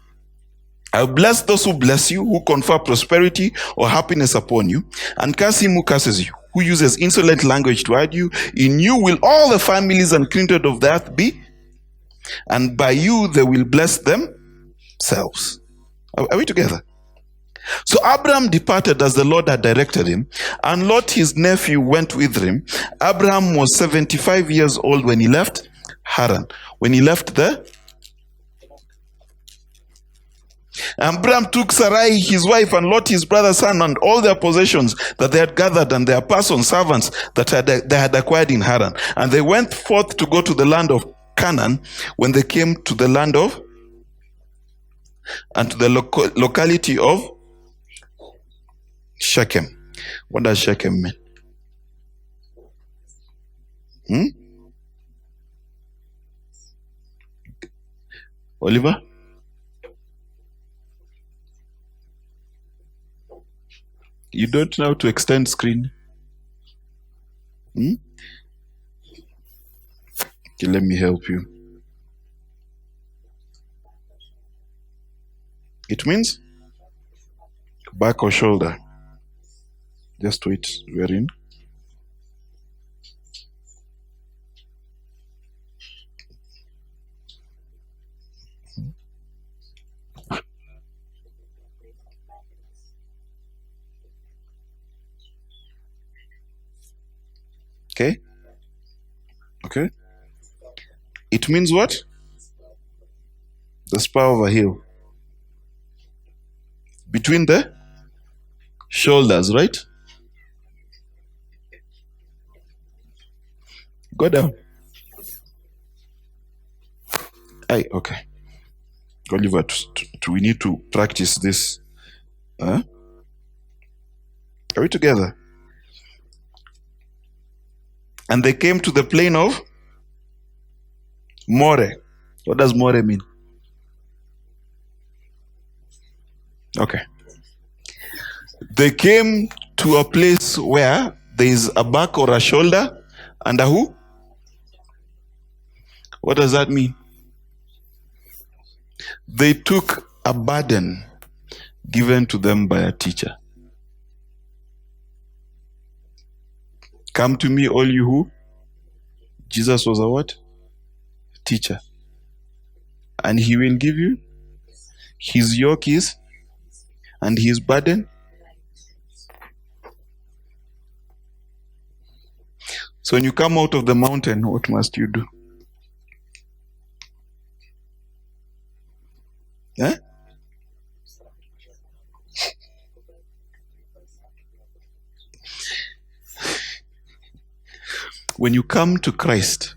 I will bless those who bless you, who confer prosperity or happiness upon you, and curse him who curses you, who uses insolent language toward you. In you will all the families and kindred of the earth be, and by you they will bless themselves. Are we together? So Abraham departed as the Lord had directed him, and Lot his nephew went with him. Abraham was 75 years old when he left Haran. When he left there, Abraham took Sarai his wife and Lot his brother's son and all their possessions that they had gathered and their persons, servants that they had acquired in Haran. And they went forth to go to the land of Canaan. When they came to the land of, and to the locality of Shechem. What does Shechem mean? Oliver? You don't know how to extend screen? Okay, let me help you. It means back or shoulder. Just wait, we're in. Okay? Okay? It means what? The spur of a hill. Between the shoulders, right? Go down. Okay. Oliver, we need to practice this. Are we together? And they came to the plain of More. What does More mean? Okay. They came to a place where there is a back or a shoulder and a who? What does that mean? They took a burden given to them by a teacher. Come to me, all you who? Jesus was a what? Teacher. And he will give you his yoke is and his burden. So when you come out of the mountain, what must you do? When you come to Christ,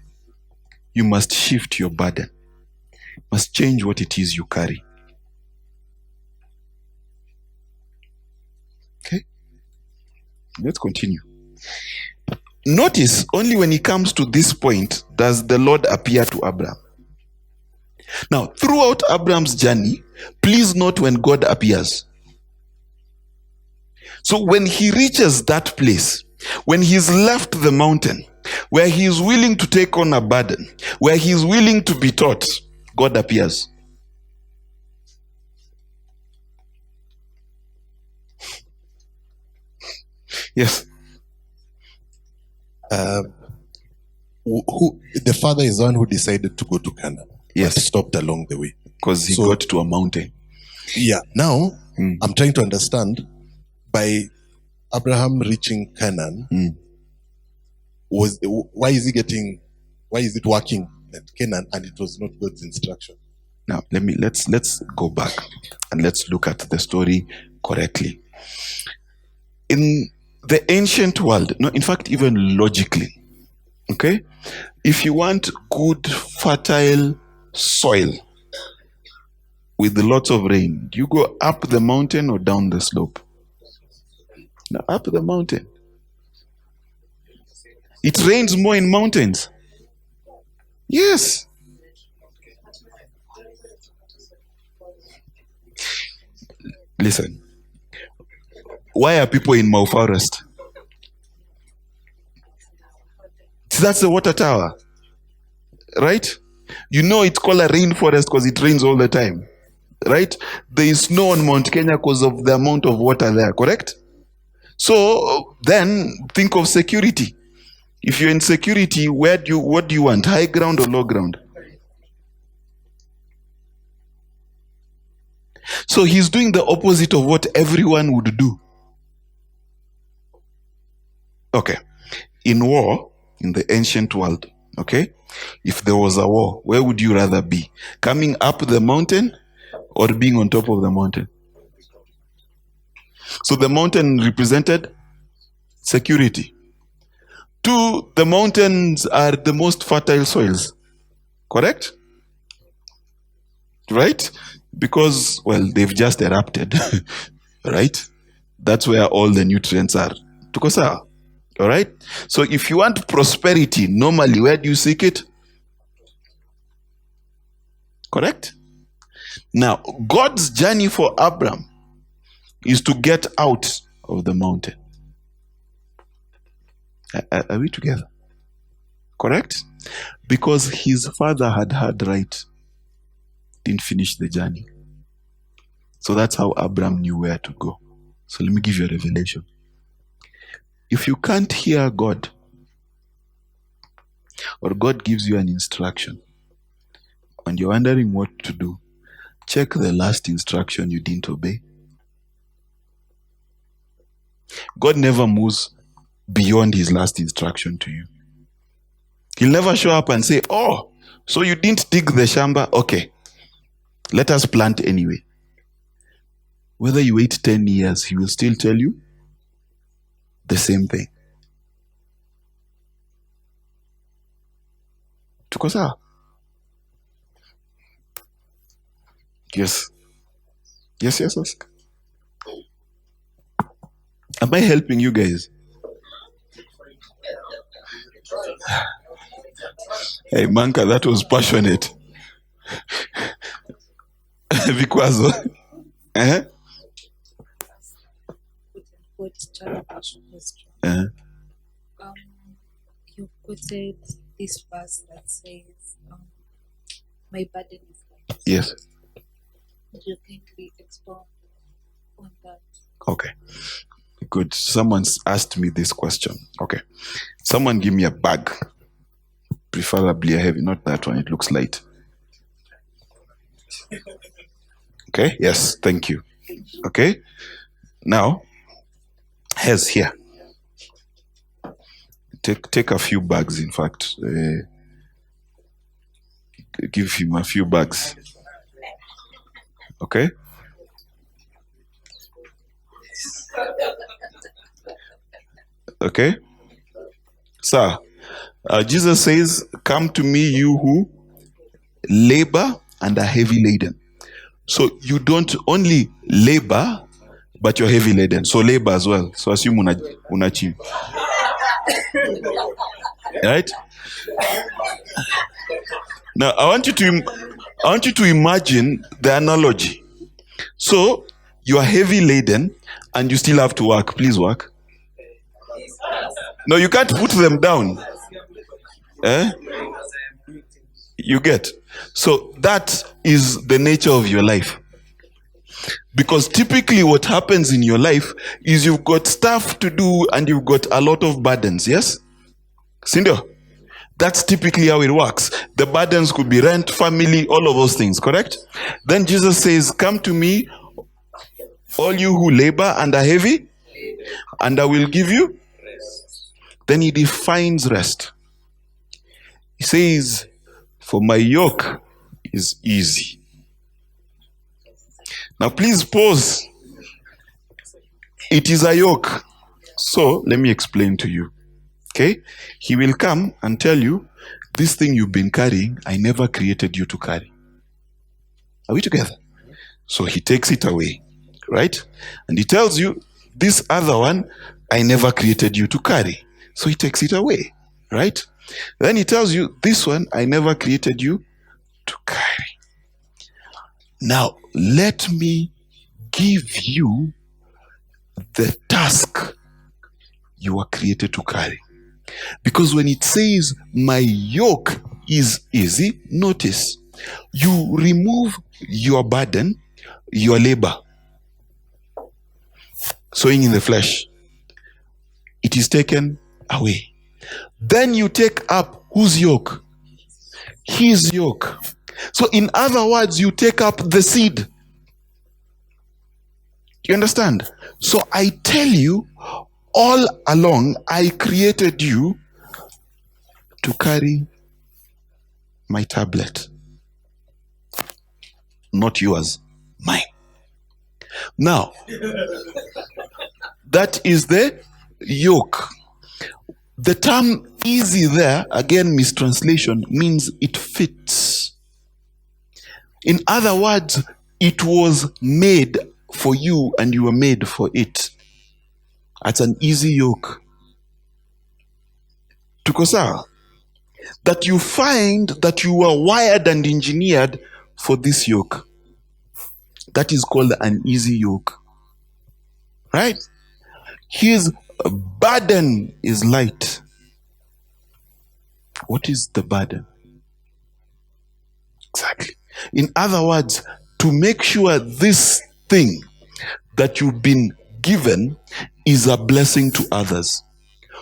you must shift your burden. You must change what it is you carry. Okay? Let's continue. Notice, only when he comes to this point does the Lord appear to Abraham. Now, throughout Abraham's journey, please note when God appears. So when he reaches that place, when he's left the mountain, where he is willing to take on a burden, where he is willing to be taught, God appears. Yes. The father is the one who decided to go to Canaan. Yes. But stopped along the way. Because he got to a mountain. Yeah. Now, I'm trying to understand, by Abraham reaching Canaan, why is it working at Canaan and it was not God's instruction? Now, let's go back and let's look at the story correctly. In the ancient world, no, in fact, even logically, okay, if you want good, fertile soil with lots of rain, do you go up the mountain or down the slope? Now, up the mountain. It rains more in mountains. Yes. Listen. Why are people in Mau Forest? That's the water tower. Right? You know it's called a rainforest because it rains all the time. right? There is snow on Mount Kenya because of the amount of water there, correct? So then think of security. If you're in security, what do you want? High ground or low ground? So he's doing the opposite of what everyone would do. Okay. In war, in the ancient world, okay, if there was a war, where would you rather be? Coming up the mountain or being on top of the mountain? So the mountain represented security. Two, the mountains are the most fertile soils, correct? Right? Because, well, they've just erupted, right? That's where all the nutrients are. Tuko sawa? All right? So if you want prosperity, normally, where do you seek it? Correct? Now, God's journey for Abraham is to get out of the mountain. Are we together? Correct? Because his father had right, didn't finish the journey. So that's how Abraham knew where to go. So let me give you a revelation. If you can't hear God, or God gives you an instruction, and you're wondering what to do, check the last instruction you didn't obey. God never moves beyond his last instruction to you. He'll never show up and say, oh, so you didn't dig the shamba? Okay, let us plant anyway. Whether you wait 10 years, he will still tell you the same thing. Tuko sawa? Yes. Yes. Am I helping you guys? Hey, Manka, that was passionate. Vikwazo. Uh-huh. Uh-huh. You quoted this verse that says, my burden is light. Yes. Would you kindly expound on that? Okay. Good. Someone's asked me this question. Okay. Someone give me a bag. Preferably a heavy, not that one. It looks light. Okay. Yes. Thank you. Okay. Now, here's here. Take a few bags, in fact. Give him a few bags. Okay? Okay? Sir, Jesus says, come to me, you who labor and are heavy laden. So you don't only labor, but you're heavy laden. So labor as well. So assume unachieve. Right? Now I want you to imagine the analogy. So you are heavy laden and you still have to work. Please work. No, you can't put them down. You get? So that is the nature of your life. Because typically what happens in your life is you've got stuff to do and you've got a lot of burdens, yes? Sindio? That's typically how it works. The burdens could be rent, family, all of those things, correct? Then Jesus says, come to me, all you who labor and are heavy, and I will give you. Then he defines rest. He says, for my yoke is easy. Now please pause. It is a yoke. So let me explain to you. Okay? He will come and tell you, this thing you've been carrying, I never created you to carry. Are we together? So he takes it away, right? And he tells you, this other one, I never created you to carry. So he takes it away, right? Then he tells you, this one, I never created you to carry. Now, let me give you the task you are created to carry. Because when it says, my yoke is easy, notice, you remove your burden your labor, sowing in the flesh, it is taken away. Then you take up whose yoke? His yoke. So in other words, you take up the seed. You understand? So I tell you, all along, I created you to carry my tablet. Not yours, mine. Now, that is the yoke. The term easy there, again, mistranslation, means it fits. In other words, it was made for you and you were made for it. That's an easy yoke. Tuko sawa? That you find that you are wired and engineered for this yoke. That is called an easy yoke. Right? His burden is light. What is the burden? Exactly. In other words, to make sure this thing that you've been given is a blessing to others.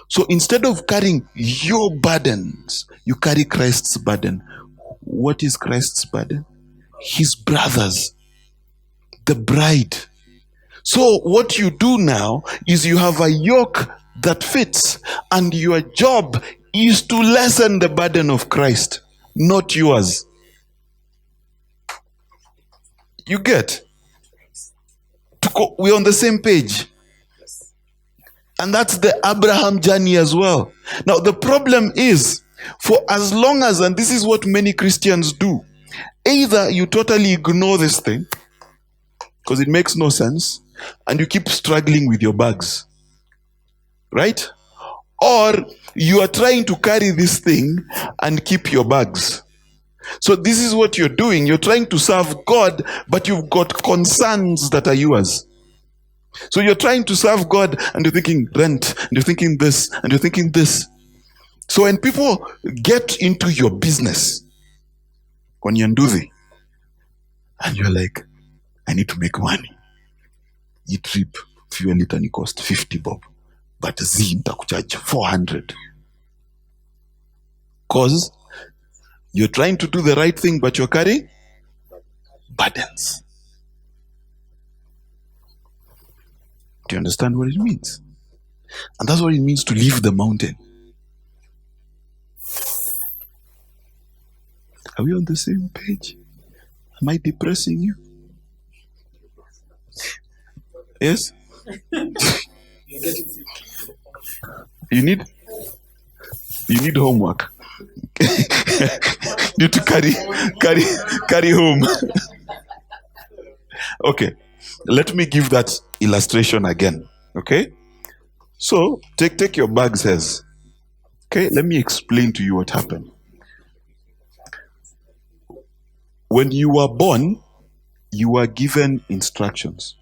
So instead of carrying your burdens, you carry Christ's burden. What is Christ's burden? His brothers, the bride. So what you do now is you have a yoke that fits, and your job is to lessen the burden of Christ, not yours. You get? We're on the same page. And that's the Abraham journey as well. Now the problem is, for as long as, and this is what many Christians do, either you totally ignore this thing, because it makes no sense, and you keep struggling with your bags. Right? Or you are trying to carry this thing and keep your bags. So this is what you're doing. You're trying to serve God, but you've got concerns that are yours. So you're trying to serve God and you're thinking rent, and you're thinking this, and you're thinking this. So when people get into your business, on Yanduvi, and you're like, I need to make money. You trip, fuel litany cost 50 bob, but Z nitakucharge 400. Because you're trying to do the right thing, but you're carrying burdens. Do you understand what it means? And that's what it means to leave the mountain. Are we on the same page? Am I depressing you? Yes? You need homework. You need to carry home. Okay. Let me give that illustration again. Okay? So take your bags as. Okay, let me explain to you what happened. When you were born, you were given instructions.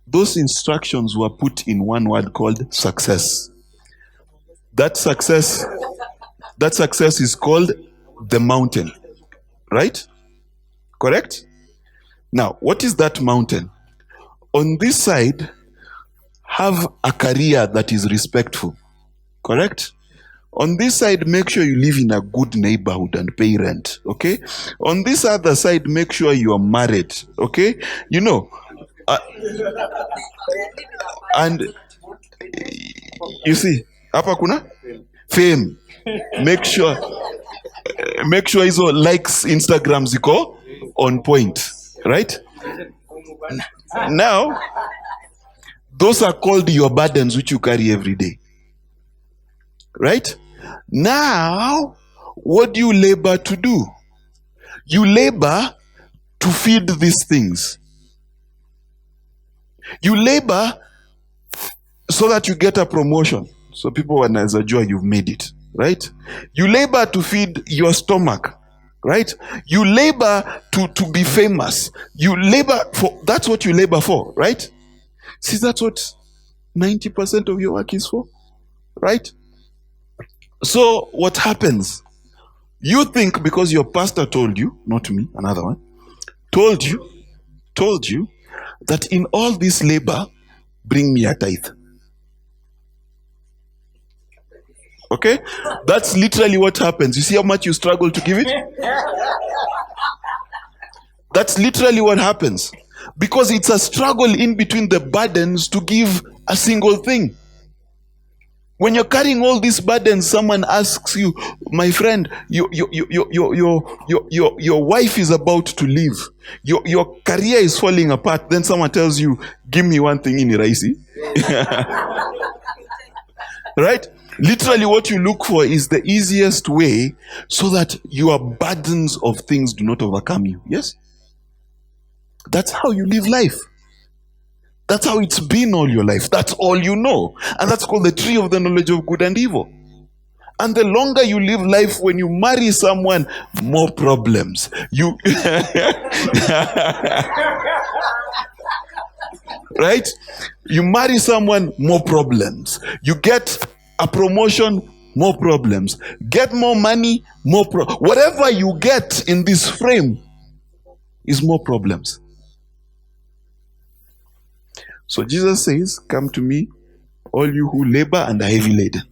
Those instructions were put in one word called success. That success is called the mountain. Right? Correct? Now, what is that mountain? On this side, have a career that is respectful. Correct? On this side, make sure you live in a good neighborhood and pay rent. Okay? On this other side, make sure you are married. Okay? You know, and you see, hapa kuna fame. Make sure hizo likes Instagram ziko on point. Right? Now, those are called your burdens which you carry every day. Right? Now, what do you labor to do? You labor to feed these things. You labor so that you get a promotion. So people wanaweza jua you've made it. Right? You labor to feed your stomach. Right? You labor to be famous. You labor for, that's what you labor for, right? See, that's what 90% of your work is for, right? So what happens? You think because your pastor told you, not me, another one, told you told you that in all this labor, bring me a tithe. Okay? That's literally what happens. You see how much you struggle to give it? That's literally what happens. Because it's a struggle in between the burdens to give a single thing. When you're carrying all these burdens, someone asks you, my friend, your wife is about to leave. Your career is falling apart. Then someone tells you, give me one thing in Iraisi. Right? Literally what you look for is the easiest way so that your burdens of things do not overcome you. Yes? That's how you live life. That's how it's been all your life. That's all you know. And that's called the tree of the knowledge of good and evil. And the longer you live life, when you marry someone, more problems. You right? You marry someone, more problems. You get a promotion, more problems. Get more money, more whatever you get in this frame is more problems. So Jesus says, come to me, all you who labor and are heavy laden.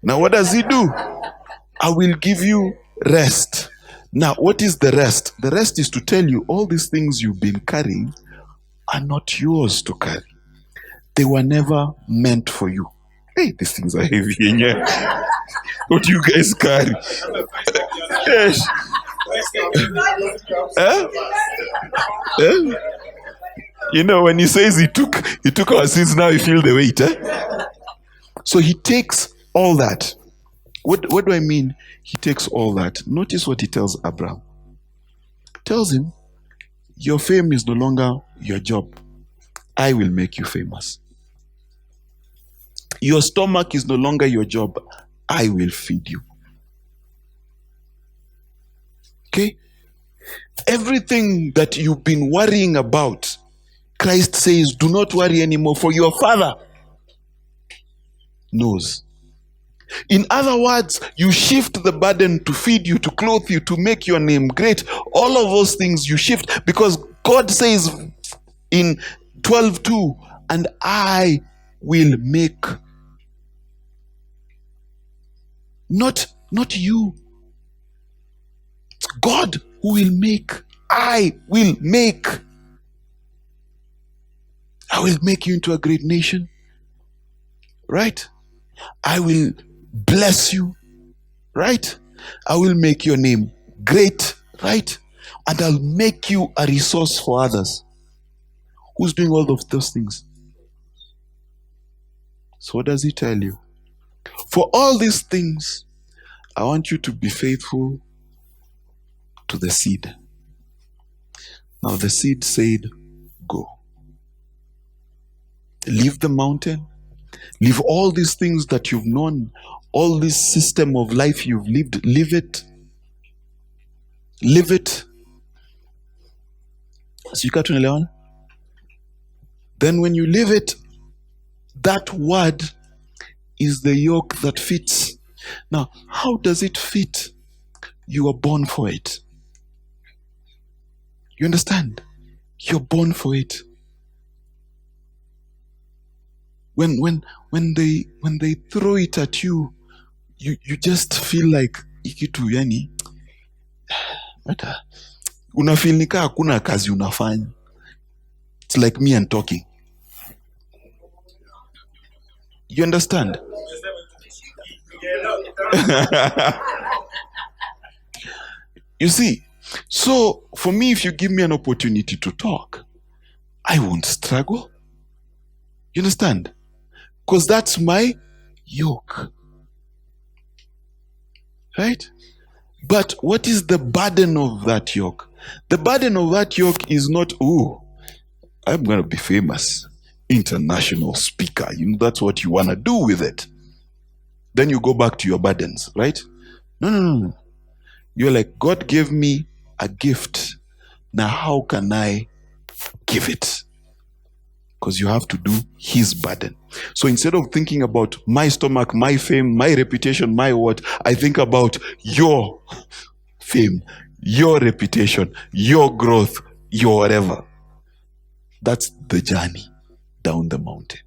Now what does he do? I will give you rest. Now what is the rest? The rest is to tell you all these things you've been carrying are not yours to carry. They were never meant for you. Hey, these things are heavy in here. What do you guys carry? Yes. You know, when he says he took our sins, now you feel the weight. So he takes all that. What do I mean? He takes all that. Notice what he tells Abraham. Tells him, your fame is no longer your job. I will make you famous. Your stomach is no longer your job. I will feed you. Okay? Everything that you've been worrying about, Christ says, do not worry anymore, for your Father knows. In other words, you shift the burden to feed you, to clothe you, to make your name great. All of those things you shift, because God says in 12:2, and I will make. Not you. It's God who will make. I will make. I will make you into a great nation. Right? I will bless you. Right? I will make your name great. Right? And I'll make you a resource for others. Who's doing all of those things? So what does he tell you? For all these things, I want you to be faithful to the seed. Now the seed said, go. Leave the mountain. Leave all these things that you've known. All this system of life you've lived. Leave it. Leave it. Then when you leave it, that word is the yoke that fits. Now, how does it fit? You are born for it. You understand? You're born for it. When they throw it at you, you just feel like ikitu yani hata unafeel nika hakuna kazi unafanya. It's like me and talking. You understand? You see, so for me, if you give me an opportunity to talk, I won't struggle. You understand? Because that's my yoke. Right? But what is the burden of that yoke? The burden of that yoke is not, oh, I'm going to be famous. International speaker. You know, that's what you want to do with it. Then you go back to your burdens, right? No. You're like, God gave me a gift. Now how can I give it? Because you have to do his burden. So instead of thinking about my stomach, my fame, my reputation, my what, I think about your fame, your reputation, your growth, your whatever. That's the journey down the mountain.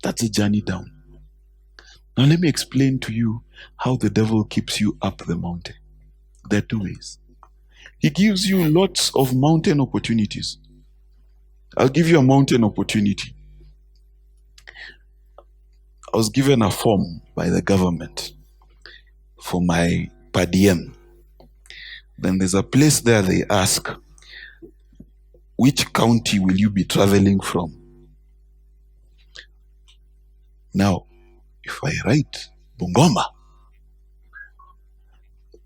That's the journey down. Now let me explain to you how the devil keeps you up the mountain. There are two ways. He gives you lots of mountain opportunities. I'll give you a mountain opportunity. I was given a form by the government for my per diem. Then there's a place there they ask, which county will you be traveling from? Now, if I write Bungoma,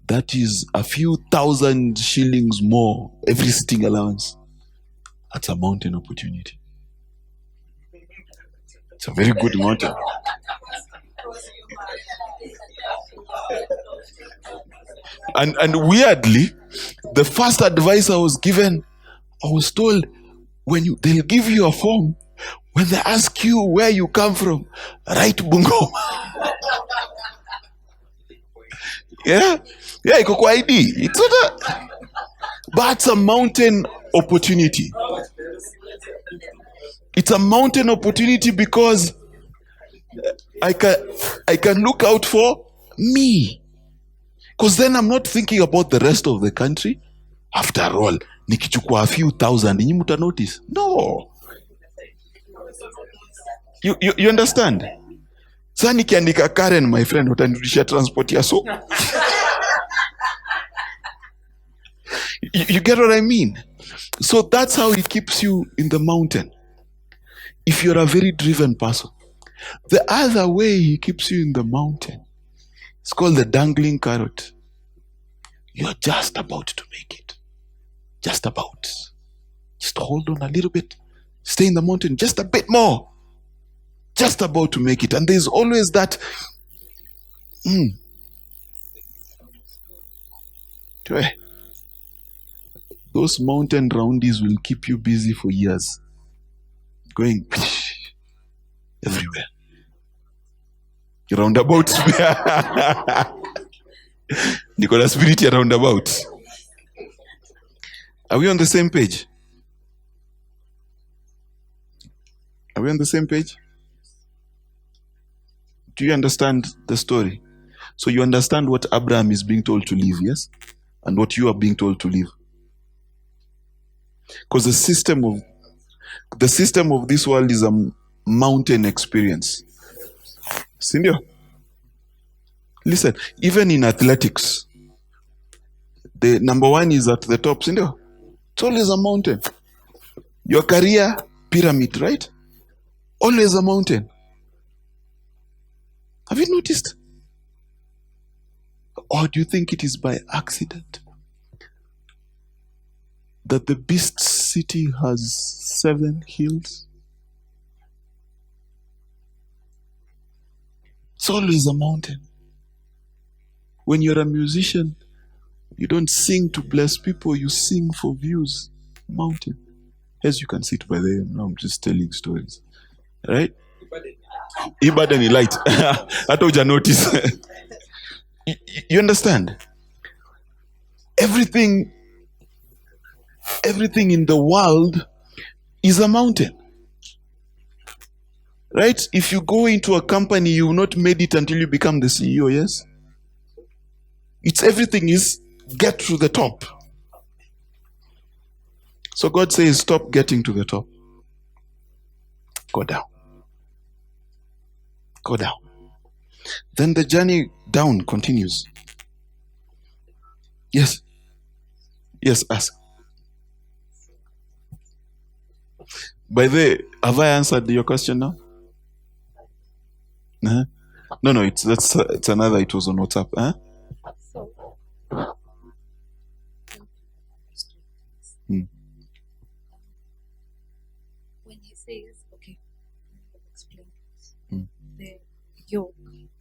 that is a few thousand shillings more every sitting allowance. That's a mountain opportunity. It's a very good mountain. And weirdly, the first advice I was given, I was told, they'll give you a form, when they ask you where you come from, write Bungoma. Yeah, iko kwa ID. It's not but it's a mountain opportunity. It's a mountain opportunity because I can look out for me. Because then I'm not thinking about the rest of the country. After all, nikichukua a few thousand, nyinyi muta notice. No. You understand? Sasa nikiandika Karen, my friend, utanirudishia transport ya so. You get what I mean? So that's how he keeps you in the mountain. If you're a very driven person. The other way he keeps you in the mountain, it's called the dangling carrot. You're just about to make it. Just about. Just hold on a little bit. Stay in the mountain just a bit more. Just about to make it. And there's always that those mountain roundies will keep you busy for years. Going everywhere. Roundabout. Nicola Spirit roundabout. Are we on the same page? Are we on the same page? Do you understand the story? So you understand what Abraham is being told to live, yes? And what you are being told to live. Because the system of this world is a mountain experience. Sindio? Listen, even in athletics, the number one is at the top, sindio? It's always a mountain. Your career pyramid, right? Always a mountain. Have you noticed? Or do you think it is by accident that the beast city has 7 hills? It's always a mountain. When you're a musician, you don't sing to bless people, you sing for views. Mountain. As you can see it by the way, I'm just telling stories. Right? Ibadan light. I told you notice. You understand? Everything in the world is a mountain. Right? If you go into a company, you've not made it until you become the CEO, yes? Everything is get to the top. So God says, stop getting to the top. Go down. Go down. Then the journey down continues. Yes. Yes, ask. By the way, have I answered your question now? Uh-huh. No, it's another. It was on WhatsApp. Huh? So, when he says, okay, explain this. The yoke,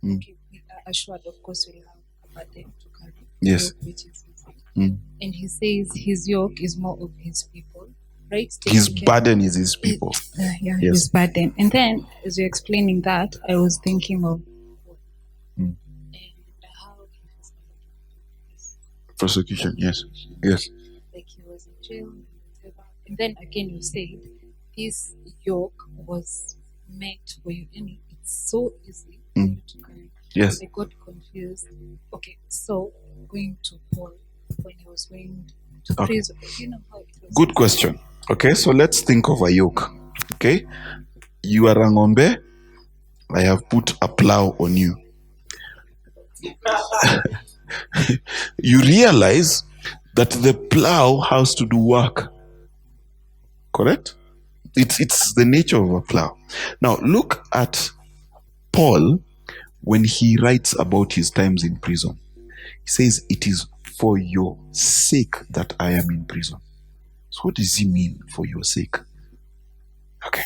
okay, we are assured, of course, we have a burden to carry. Yes. Yoke, which is easy. And he says his yoke is more of his people, right? His burden is his people. Yeah, Yes. his burden. And then, as you're explaining that, I was thinking of and how he was Prosecution, yes. Yes. like he was in jail, whatever. And then again, you said this yoke was meant for you, and it's so easy for you to carry. Yes. I got confused. Okay, so going to Paul when he was going to Okay. prison, you know how it was. Good question. Okay, so let's think of a yoke. Okay, you are a ng'ombe. I have put a plow on you. You realize that the plow has to do work. Correct? It's the nature of a plow. Now look at Paul when he writes about his times in prison. He says, it is for your sake that I am in prison. So what does he mean, for your sake? Okay.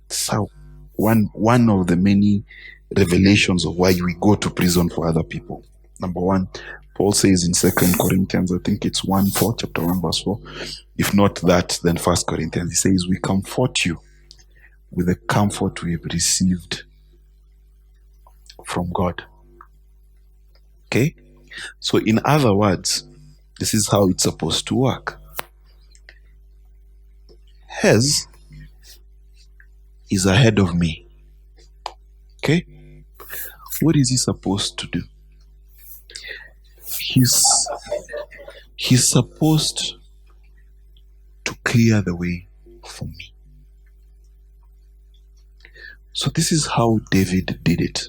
So one of the many revelations of why we go to prison for other people. Number one, Paul says in 2 Corinthians, I think it's 1:4, chapter 1, verse 4. If not that, then 1 Corinthians, he says, we comfort you with the comfort we have received from God. Okay? So in other words, this is how it's supposed to work. Hez is ahead of me. Okay? What is he supposed to do? He's supposed to clear the way for me. So this is how David did it.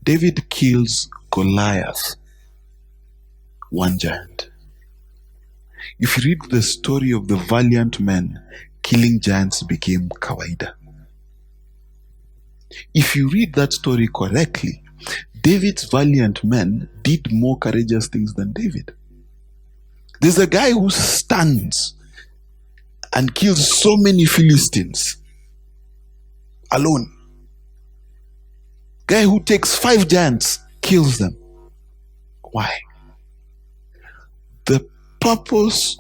David kills Goliath, one giant. If you read the story of the valiant men, killing giants became kawaida. If you read that story correctly, David's valiant men did more courageous things than David. There's a guy who stands and kills so many Philistines alone. Guy who takes 5 giants, kills them. Why? The purpose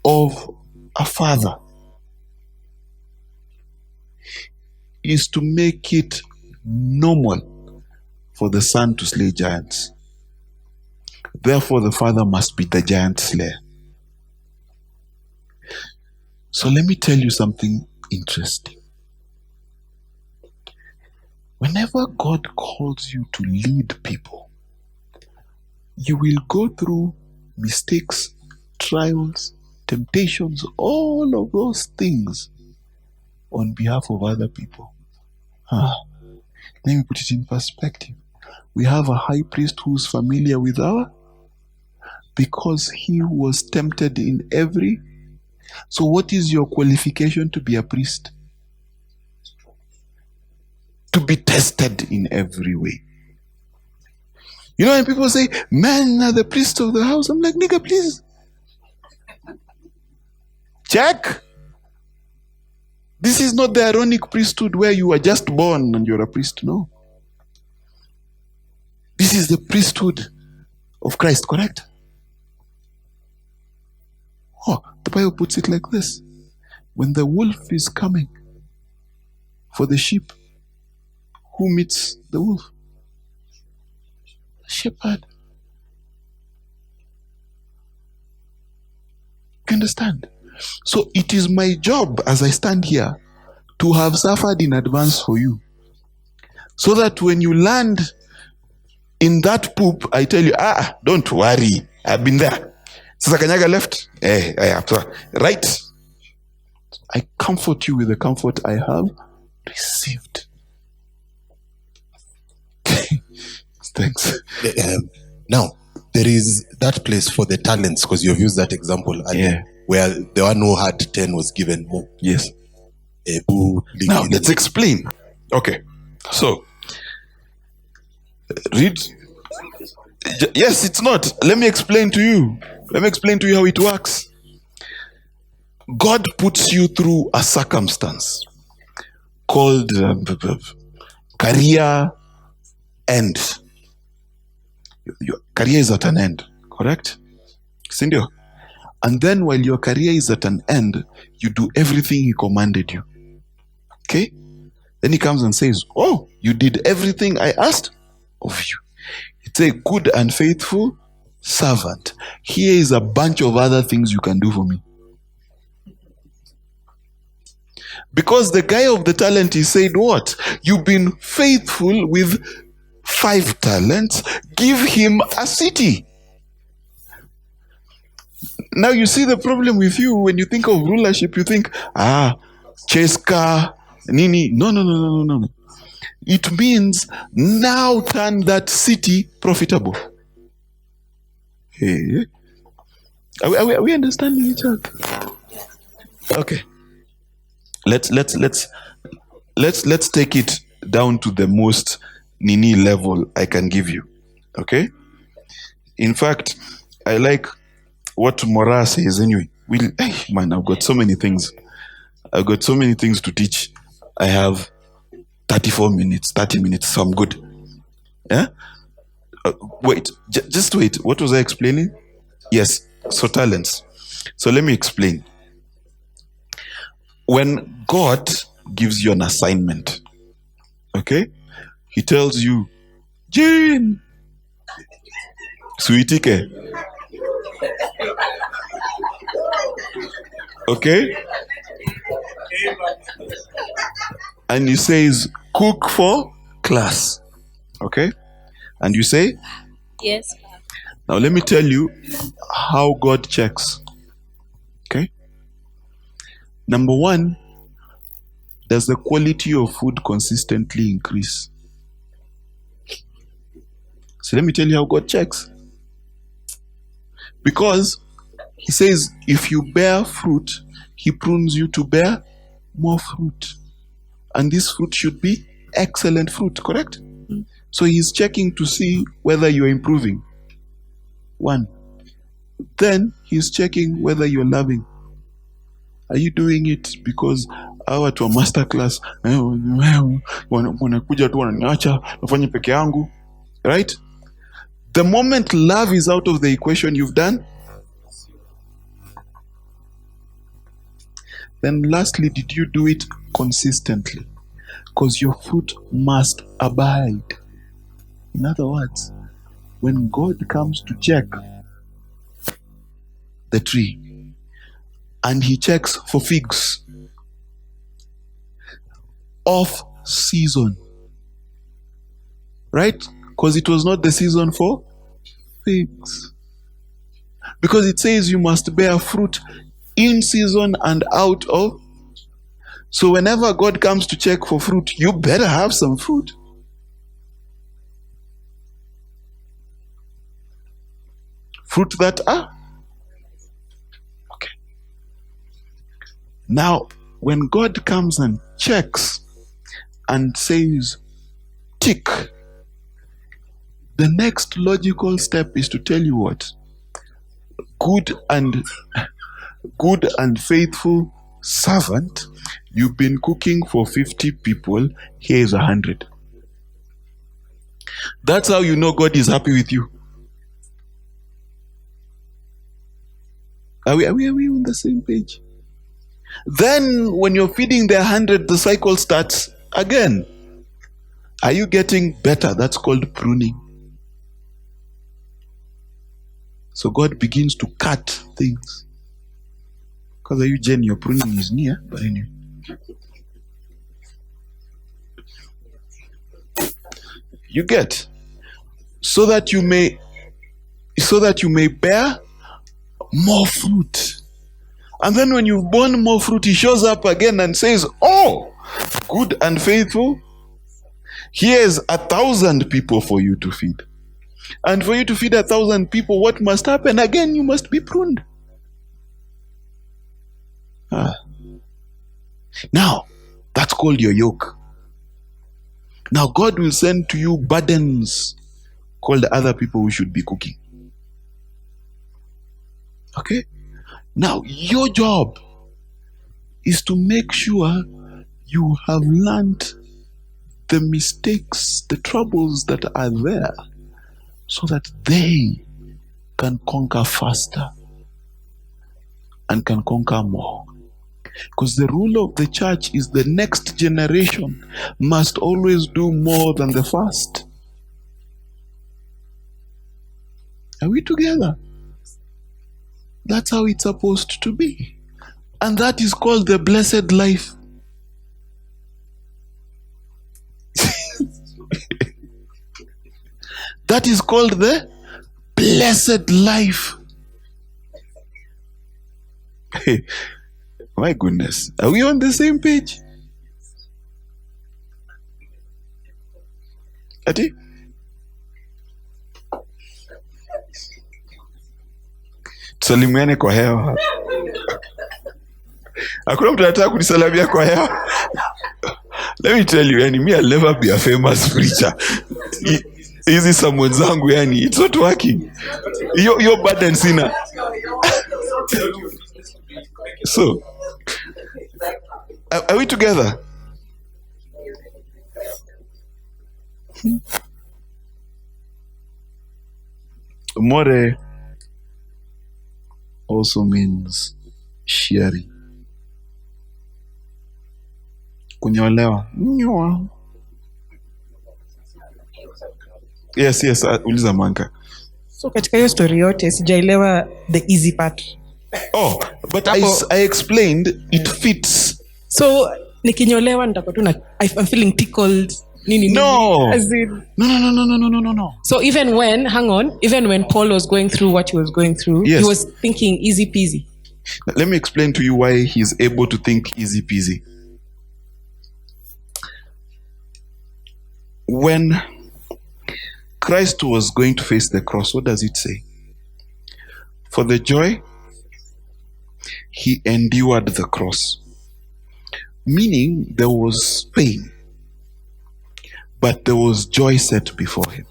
of a father is to make it normal for the son to slay giants. Therefore, the father must be the giant slayer. So let me tell you something interesting. Whenever God calls you to lead people, you will go through mistakes, trials, temptations, all of those things on behalf of other people. Let me put it in perspective. We have a high priest who's familiar with because he was tempted in every. So what is your qualification to be a priest? To be tested in every way. You know, when people say, men are the priest of the house, I'm like, nigga, please. Check. This is not the Aaronic priesthood where you are just born and you're a priest. No. This is the priesthood of Christ, correct? Oh, the Bible puts it like this. When the wolf is coming for the sheep, who meets the wolf? The shepherd. You understand? So it is my job as I stand here to have suffered in advance for you. So that when you land in that poop, I tell you, don't worry, I've been there. Sasa kanyaga left, right. I comfort you with the comfort I have received. Thanks. Now, there is that place for the talents, because you've used that example earlier, where the one who had 10 was given more. Yes. Now, let's explain. Okay. So, read. Yes, it's not. Let me explain to you. Let me explain to you how it works. God puts you through a circumstance called career end. Your career is at an end, correct? Sindio? And then while your career is at an end, you do everything he commanded you. Okay? Then he comes and says, oh, you did everything I asked of you. It's a good and faithful servant. Here is a bunch of other things you can do for me. Because the guy of the talent, he said, what? You've been faithful with 5 talents. Give him a city. Now you see the problem with you when you think of rulership, you think, Cheska, Nini. No. It means now turn that city profitable. Hey. Are we understanding each other? Okay. Let's take it down to the most Nini level I can give you. Okay? In fact, I like what Mora says anyway. I've got so many things. I've got so many things to teach. I have 34 minutes, 30 minutes, so I'm good. Yeah? Wait, just wait. What was I explaining? Yes, so talents. So let me explain. When God gives you an assignment, okay, he tells you, Jane, sweetie, okay, and he says, cook for class, okay, and you say, Yes. now let me tell you how God checks. Okay. Number 1, does the quality of food consistently increase? So let me tell you how God checks. Because he says, if you bear fruit, he prunes you to bear more fruit. And this fruit should be excellent fruit, correct? So he's checking to see whether you're improving. 1. Then he's checking whether you're loving. Are you doing it because hawa to a master class wanakuja tu wananiacha nafanya peke yangu, right? The moment love is out of the equation, you've done. Then lastly, did you do it consistently? Because your fruit must abide. In other words, when God comes to check the tree and he checks for figs off season, right? Because it was not the season for figs. Because it says you must bear fruit in season and out of. So whenever God comes to check for fruit, you better have some fruit. Fruit that are. Okay. Now, when God comes and checks and says, tick, the next logical step is to tell you what? Good and faithful servant, you've been cooking for 50 people, here's 100. That's how you know God is happy with you. Are we on the same page? Then when you're feeding the 100, the cycle starts again. Are you getting better? That's called pruning. So God begins to cut things. Because are you Jen, your pruning is near, but anyway. You get so that you may bear more fruit. And then when you've borne more fruit, he shows up again and says, oh, good and faithful, here's 1,000 people for you to feed. And for you to feed 1,000 people, what must happen? Again, you must be pruned. Now, that's called your yoke. Now, God will send to you burdens called other people who should be cooking. Okay? Now, your job is to make sure you have learned the mistakes, the troubles that are there, so that they can conquer faster and can conquer more. Because the rule of the church is the next generation must always do more than the first. Are we together? That's how it's supposed to be. And that is called the blessed life. That is called the blessed life. My goodness. Are we on the same page? Ati? Tusalimiane kwa hewa. Hakuna mtu anataka kunisalamia kwa hewa. Let me tell you, yani, me, I'll never be a famous preacher. Hizi someone zangu, yani, it's not working. Your burden sinner. So, are we together? More also means sharing. Kunyolewa. Nyoa. Yes, uliza Manka. So katika hiyo story yote sijaelewa the easy part. Oh, but I explained it fits. So nikinyolewa nitakuwa tu na I'm feeling tickled. Nini. No. As in, No. so even when Paul was going through what he was going through, Yes. he was thinking easy peasy. Let me explain to you why he's able to think easy peasy. When Christ was going to face the cross, what does it say? For the joy, he endured the cross. Meaning there was pain, but there was joy set before him.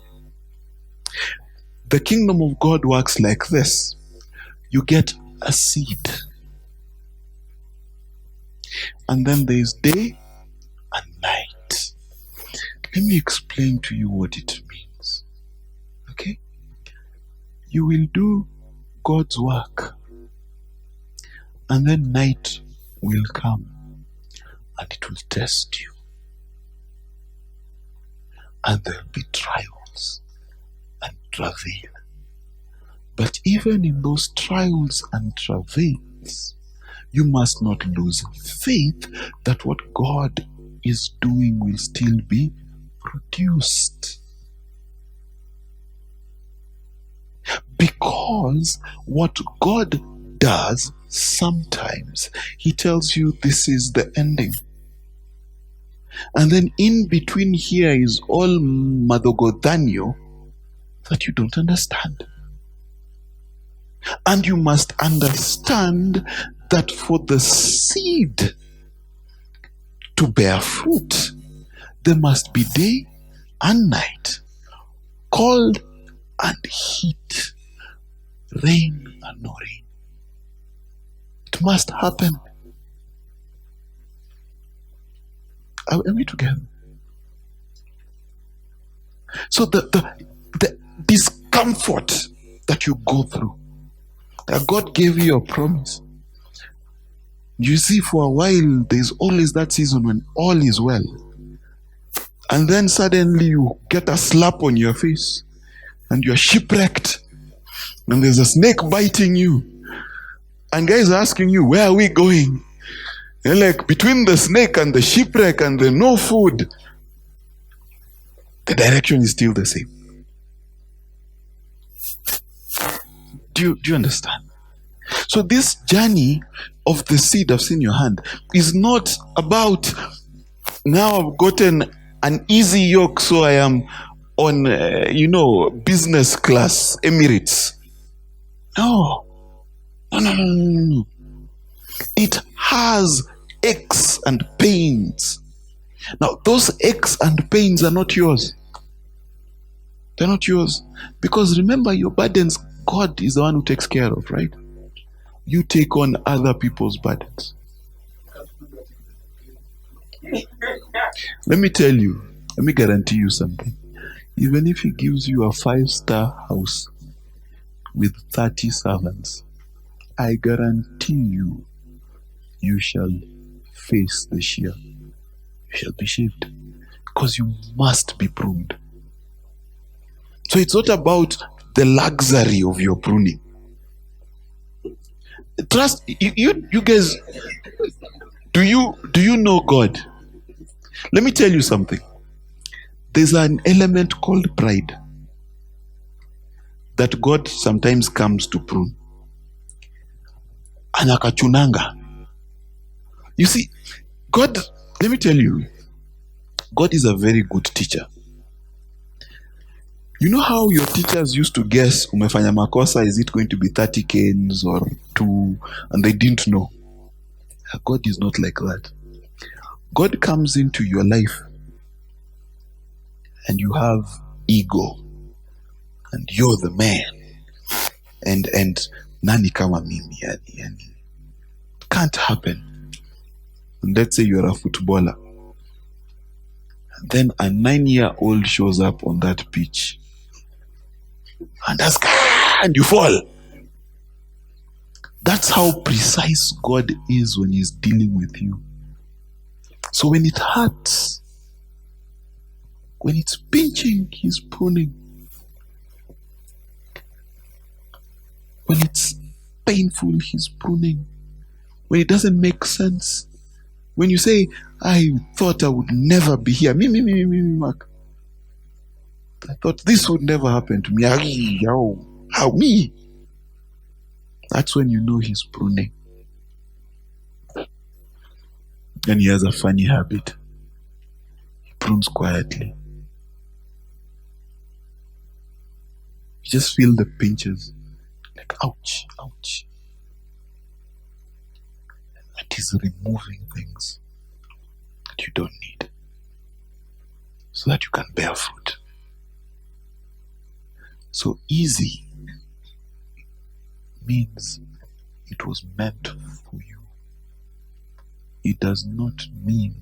The kingdom of God works like this. You get a seed. And then there is day and night. Let me explain to you what it means. Okay? You will do God's work. And then night will come. And it will test you. And there will be trials and travail. But even in those trials and travails, you must not lose faith that what God is doing will still be produced. Because what God does, sometimes He tells you this is the ending. And then in between here is all Madogodanyo that you don't understand. And you must understand that for the seed to bear fruit, there must be day and night, cold and heat, rain and no rain. It must happen. Are we together? So the discomfort that you go through, that God gave you a promise. You see, for a while, there's always that season when all is well. And then suddenly you get a slap on your face and you're shipwrecked. And there's a snake biting you. And guys are asking you, where are we going? And like, between the snake and the shipwreck and the no food, the direction is still the same. Do you understand? So this journey of the seed I've seen in your hand is not about, now I've gotten an easy yoke, so I am on, business class Emirates. No. It has aches and pains. Now, those aches and pains are not yours. They're not yours. Because remember, your burdens, God is the one who takes care of, right? You take on other people's burdens. Let me guarantee you something. Even if He gives you a 5-star house with 30 servants, I guarantee you, you shall face the shear. You shall be shaved. Because you must be pruned. So it's not about the luxury of your pruning. Trust, you guys, do you know God? Let me tell you something. There's an element called pride that God sometimes comes to prune. Anakachunanga. You see, God, let me tell you, God is a very good teacher. You know how your teachers used to guess umefanya makosa, is it going to be 30 canes or 2, and they didn't know. God is not like that. God comes into your life and you have ego and you're the man and nani kama mimi yani. It can't happen. And let's say you're a footballer and then a 9-year-old shows up on that pitch and and you fall. That's how precise God is when he's dealing with you. So when it hurts, when it's pinching, he's pruning. When it's painful, he's pruning. When it doesn't make sense, when you say, I thought I would never be here. Me, Mark. I thought this would never happen to me. How me? That's when you know he's pruning. And he has a funny habit. He prunes quietly. You just feel the pinches. Like, ouch, ouch. And he's removing things that you don't need so that you can bear fruit. So easy means it was meant for you. It does not mean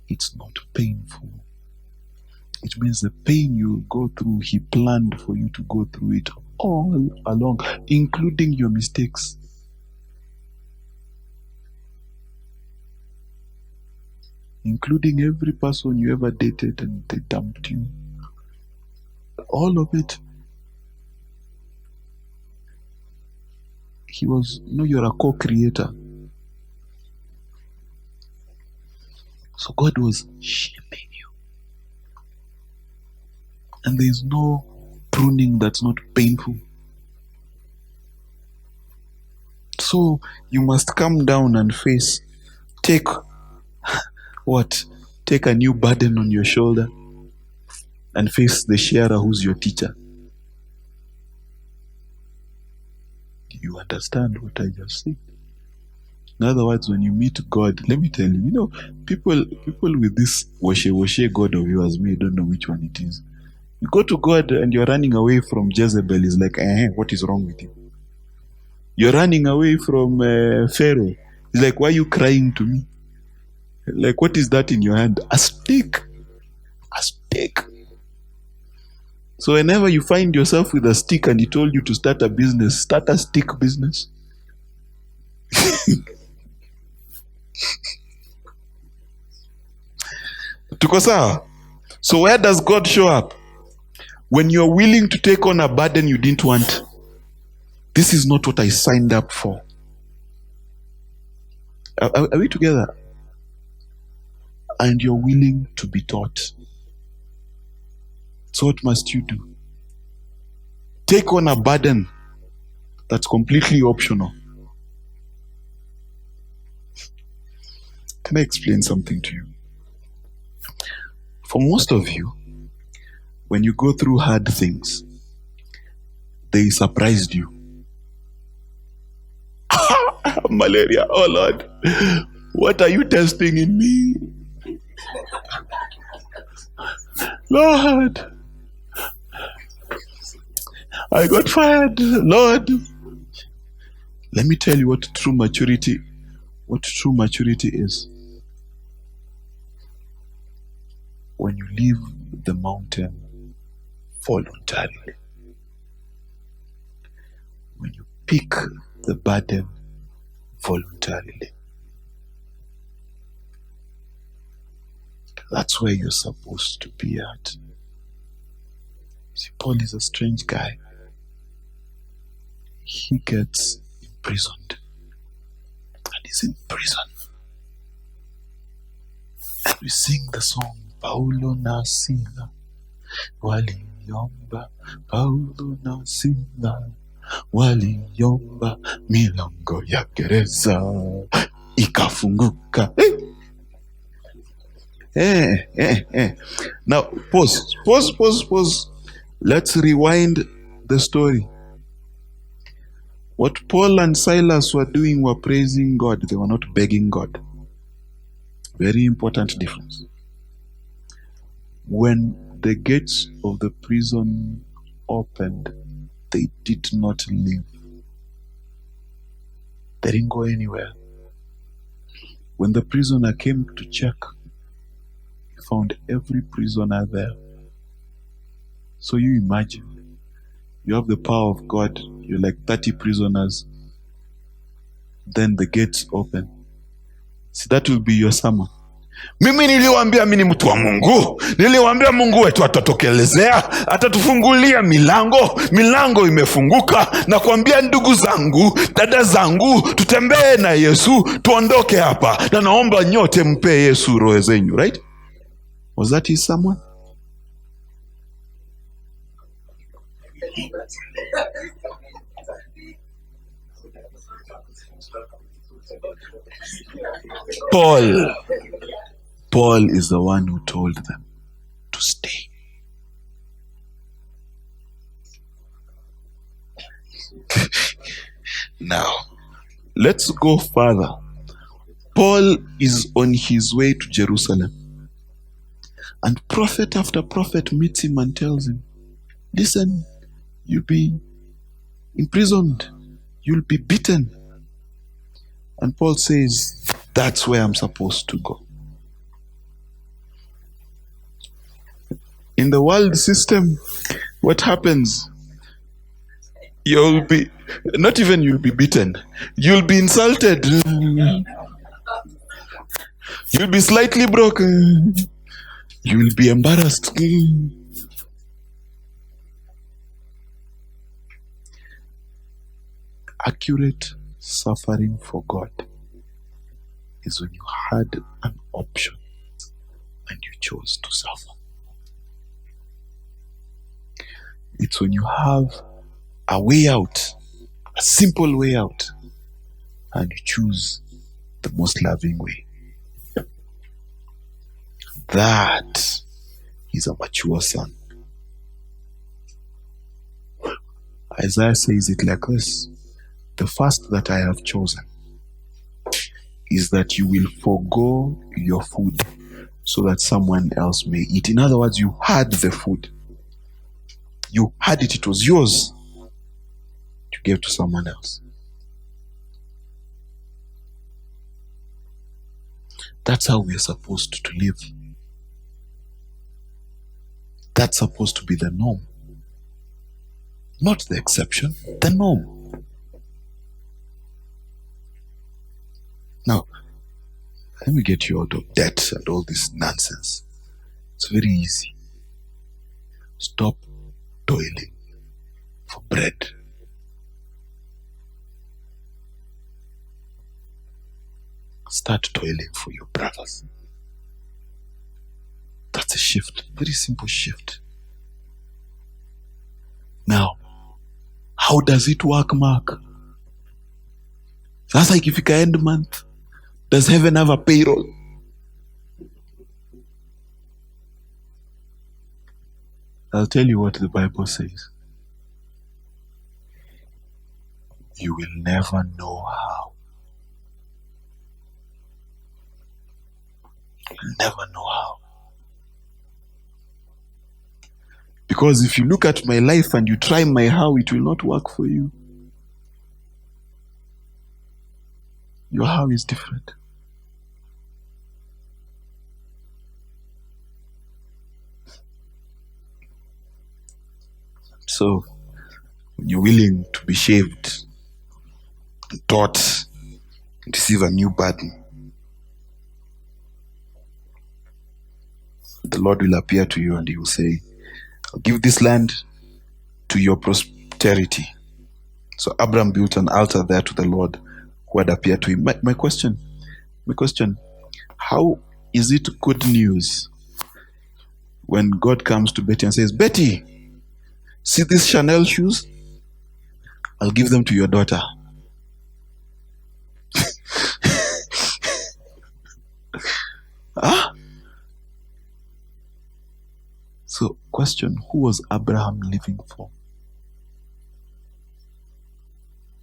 it's not painful. It means the pain you go through, he planned for you to go through it all along, including your mistakes. Including every person you ever dated and they dumped you. All of it. You're a co-creator. So God was shaping you. And there's no pruning that's not painful. So you must come down and face, take a new burden on your shoulder and face the sharer who's your teacher. Do you understand what I just said? In other words, when you meet God, let me tell you, people with this washe God of yours may don't know which one it is. You go to God and you're running away from Jezebel. It's like, what is wrong with you? You're running away from Pharaoh. It's like, why are you crying to me? Like, what is that in your hand? A stick. A stick. So whenever you find yourself with a stick and he told you to start a business, start a stick business. Tuko sawa? So where does God show up? When you're willing to take on a burden you didn't want. This is not what I signed up for. Are we together? And you're willing to be taught. So what must you do? Take on a burden that's completely optional. Can I explain something to you? For most of you, when you go through hard things, they surprised you. Malaria, oh Lord, what are you testing in me? Lord, I got fired. Lord, let me tell you what true maturity is. When you leave the mountain voluntarily. When you pick the burden voluntarily. That's where you're supposed to be at. See, Paul is a strange guy. He gets imprisoned. And he's in prison. And we sing the song, Paulo na Sila waliomba, Paulo na Sila waliomba, milango ya gereza ikafunguka. Now, pause. Let's rewind the story. What Paul and Silas were doing were praising God. They were not begging God. Very important difference. When the gates of the prison opened, they did not leave. They didn't go anywhere. When the prisoner came to check, he found every prisoner there. So you imagine, you have the power of God, you're like 30 prisoners, then the gates open. See, that will be your summer. Mimi niliwaambia mimi ni mtu wa Mungu. Niliwaambia Mungu wetu atatokelezea, atatufungulia milango imefunguka, na kuambia ndugu zangu, dada zangu, tutembee na Yesu, tuondoke hapa. Na naomba nyote mpe Yesu roho zenyu, right? Was that his someone? Paul is the one who told them to stay. Now, let's go further. Paul is on his way to Jerusalem, and prophet after prophet meets him and tells him, listen, you'll be imprisoned, you'll be beaten. And Paul says, that's where I'm supposed to go. In the world system, what happens? You'll be beaten. You'll be insulted. You'll be slightly broken. You'll be embarrassed. Accurate suffering for God is when you had an option and you chose to suffer. It's when you have a way out, a simple way out, and you choose the most loving way. That is a mature son. Isaiah says it like this: the fast that I have chosen is that you will forego your food so that someone else may eat. In other words, you had the food. You had it, it was yours. You gave to someone else. That's how we're supposed to live. That's supposed to be the norm. Not the exception, the norm. Now, let me get you out of debt and all this nonsense. It's very easy. Stop toiling for bread. Start toiling for your brothers. That's a shift, very simple shift. Now, how does it work, Mark? Sasa ikifika end month, does heaven have a payroll? I'll tell you what the Bible says. You will never know how. You'll never know how. Because if you look at my life and you try my how, it will not work for you. Your how is different. So, when you're willing to be shaved, and taught, and receive a new burden, the Lord will appear to you and He will say, I'll give this land to your posterity. So Abraham built an altar there to the Lord who had appeared to him. My question, how is it good news when God comes to Betty and says, Betty, see these Chanel shoes? I'll give them to your daughter. Huh? So, question, who was Abraham living for?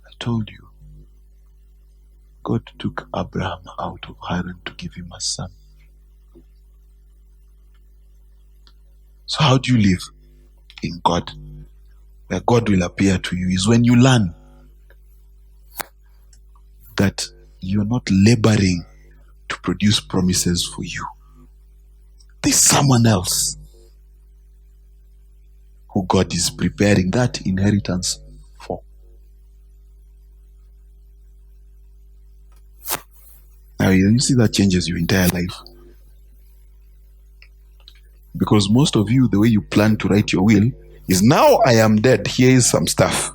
I told you. God took Abraham out of Haran to give him a son. So how do you live in God? Where God will appear to you is when you learn that you're not laboring to produce promises for you. There's someone else who God is preparing that inheritance for. Now you see that changes your entire life. Because most of you, the way you plan to write your will is, now I am dead, here is some stuff.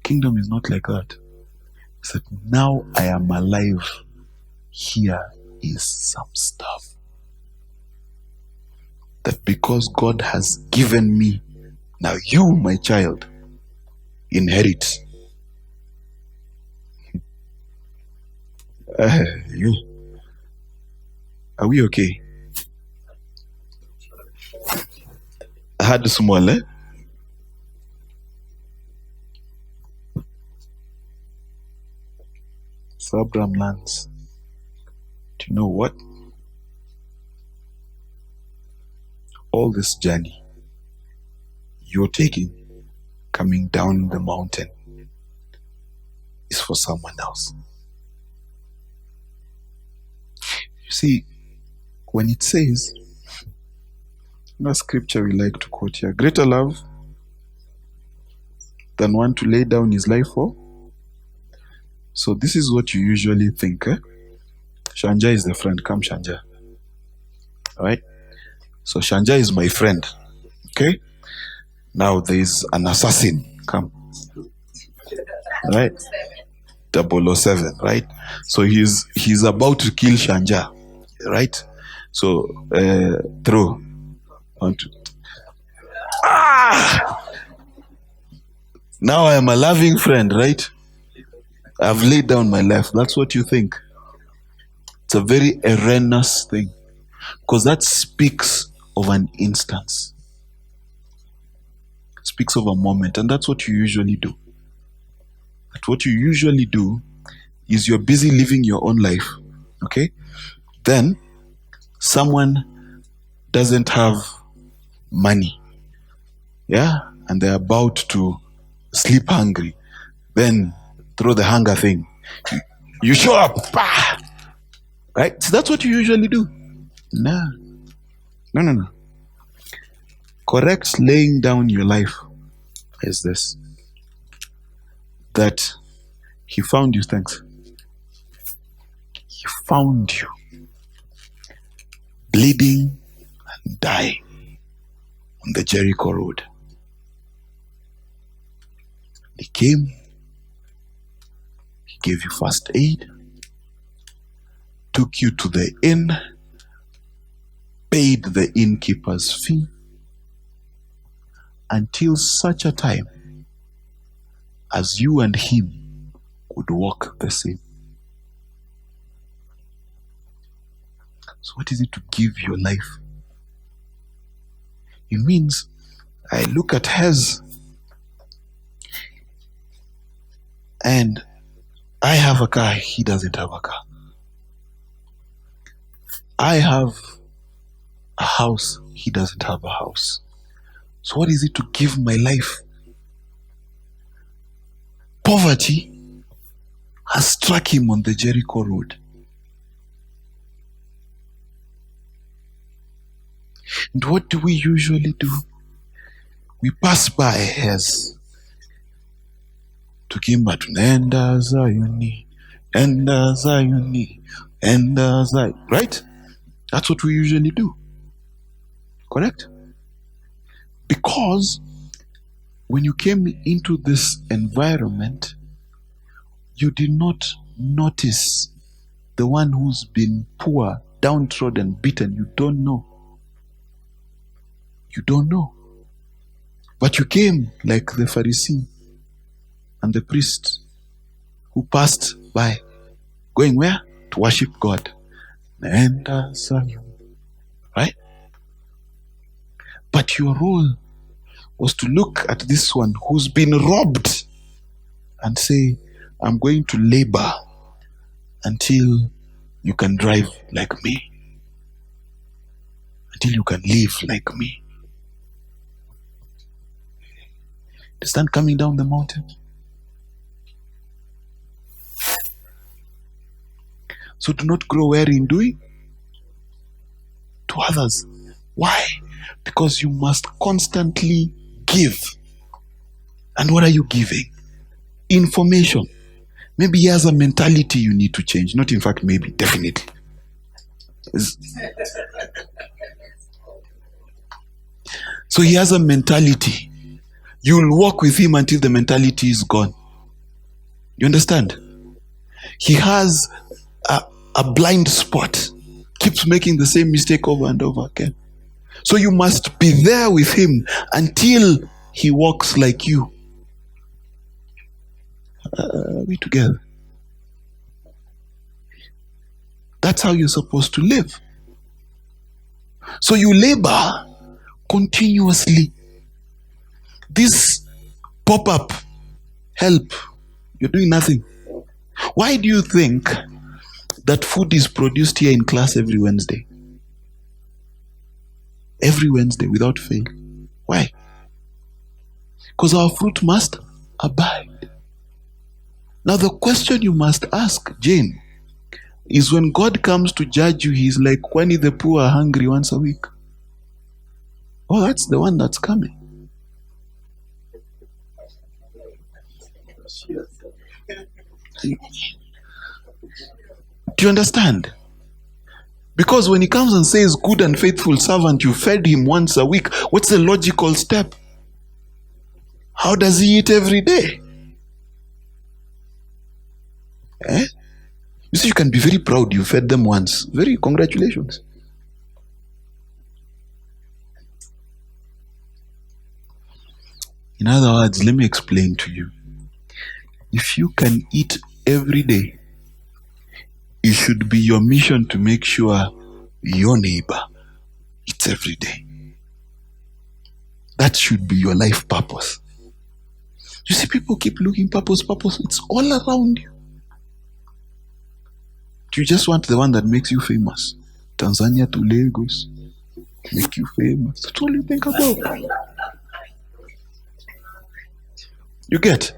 Kingdom is not like that. It's that now I am alive, here is some stuff. That because God has given me, now you, my child, inherit. You. Are we okay? I had small, eh? So Abraham lands. Do you know what? All this journey you're taking, coming down the mountain, is for someone else. You see, when it says, a scripture we like to quote here, greater love than one to lay down his life for. So this is what you usually think. Shanja is the friend. Come, Shanja. Alright? So Shanja is my friend. Okay? Now there is an assassin. Come. Right? 007. Right? So he's about to kill Shanja. Right? So throw. Now I am a loving friend, right? I've laid down my life. That's what you think. It's a very erroneous thing, because that speaks of an instance. It speaks of a moment, and that's what you usually do. But what you usually do is you're busy living your own life, okay? Then someone doesn't have money, yeah, and they're about to sleep hungry, then throw the hunger thing. You show up, bah! Right? So that's what you usually do. No. Correct laying down your life is this: that he found you. Thanks. He found you bleeding and dying on the Jericho road. He came, he gave you first aid, took you to the inn, paid the innkeeper's fee, until such a time as you and him would walk the same. So what is it to give your life? It means I look at his, and I have a car, he doesn't have a car. I have a house, he doesn't have a house. So what is it to give my life? Poverty has struck him on the Jericho road. And what do we usually do? We pass by his. Tukimba tunaenda Zayuni, enda Zayuni, enda Zayuni. Right? That's what we usually do. Correct? Because when you came into this environment, you did not notice the one who's been poor, downtrodden, beaten. You don't know. You don't know. But you came like the Pharisee and the priest who passed by, going where? To worship God. Enter Zion. Right? But your role was to look at this one who's been robbed and say, I'm going to labor until you can drive like me, until you can live like me. The sun coming down the mountain. So do not grow weary in doing to others. Why? Because you must constantly give. And what are you giving? Information. Maybe he has a mentality you need to change. Not in fact, maybe, definitely. So he has a mentality. You'll walk with him until the mentality is gone. You understand? He has a blind spot. Keeps making the same mistake over and over again. So you must be there with him until he walks like you. We together. That's how you're supposed to live. So you labor continuously. This pop-up help, you're doing nothing. Why do you think that food is produced here in class every Wednesday? Every Wednesday without fail. Why? Because our fruit must abide. Now the question you must ask, Jane, is when God comes to judge you, he's like, when the poor are hungry once a week. Oh, that's the one that's coming. Do you understand? Because when he comes and says, good and faithful servant, you fed him once a week, what's the logical step? How does he eat every day? Eh? You see, you can be very proud you fed them once. Very congratulations. In other words, let me explain to you. If you can eat every day, it should be your mission to make sure your neighbor eats every day. That should be your life purpose. You see, people keep looking purpose. It's all around you. Do you just want the one that makes you famous? Tanzania to Lagos, make you famous. That's all you think about. You get?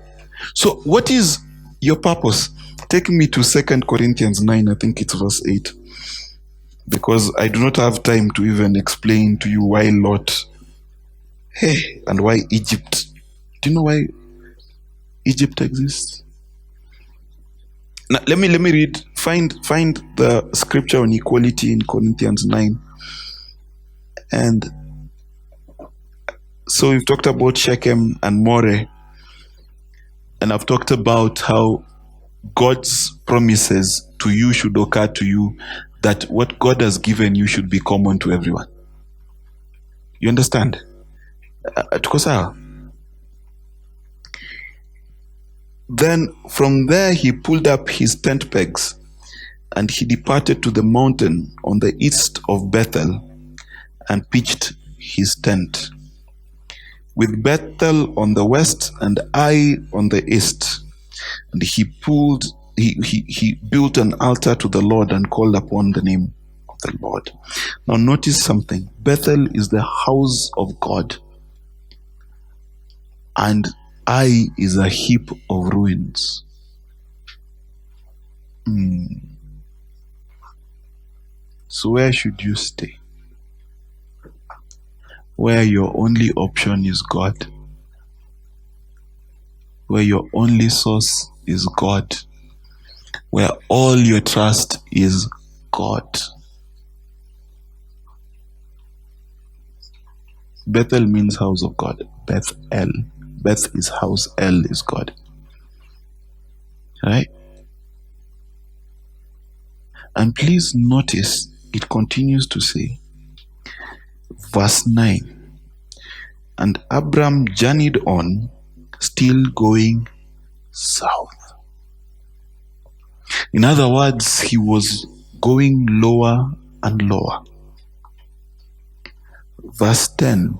So what is your purpose? Take me to 2 Corinthians 9, I think it's verse 8. Because I do not have time to even explain to you why Lot, and why Egypt. Do you know why Egypt exists? Now, let me read, find the scripture on equality in Corinthians 9. And so we've talked about Shechem and More. And I've talked about how God's promises to you should occur to you, that what God has given you should be common to everyone. You understand? Then from there he pulled up his tent pegs and he departed to the mountain on the east of Bethel and pitched his tent, with Bethel on the west and Ai on the east. And he built an altar to the Lord and called upon the name of the Lord. Now notice something. Bethel is the house of God, and Ai is a heap of ruins. So where should you stay? Where your only option is God. Where your only source is God. Where all your trust is God. Bethel means house of God. Beth-El. Beth is house, El is God. Right? And please notice, it continues to say, verse 9, And Abram journeyed on, still going south. In other words, he was going lower and lower. Verse 10,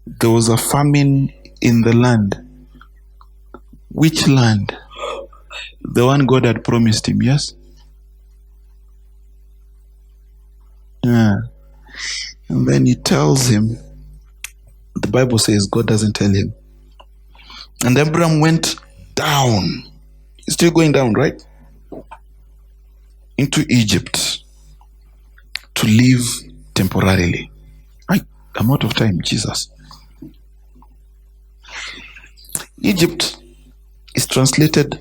there was a famine in the land. Which land? The one God had promised him, yes? Yeah. And then he tells him, the Bible says God doesn't tell him. And Abraham went down. He's still going down, right? Into Egypt to live temporarily. I'm out of time, Jesus. Egypt is translated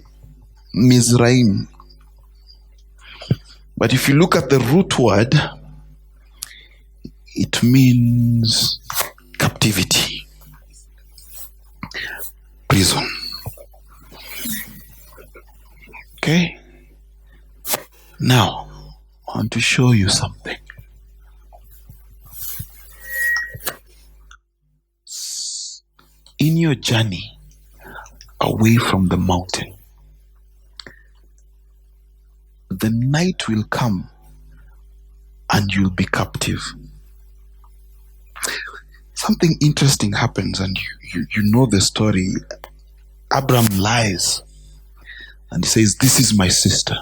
Mizraim. But if you look at the root word, it means captivity, prison. Okay? Now, I want to show you something. In your journey away from the mountain, the night will come and you'll be captive. Something interesting happens, and you know the story. Abraham lies and he says, "This is my sister."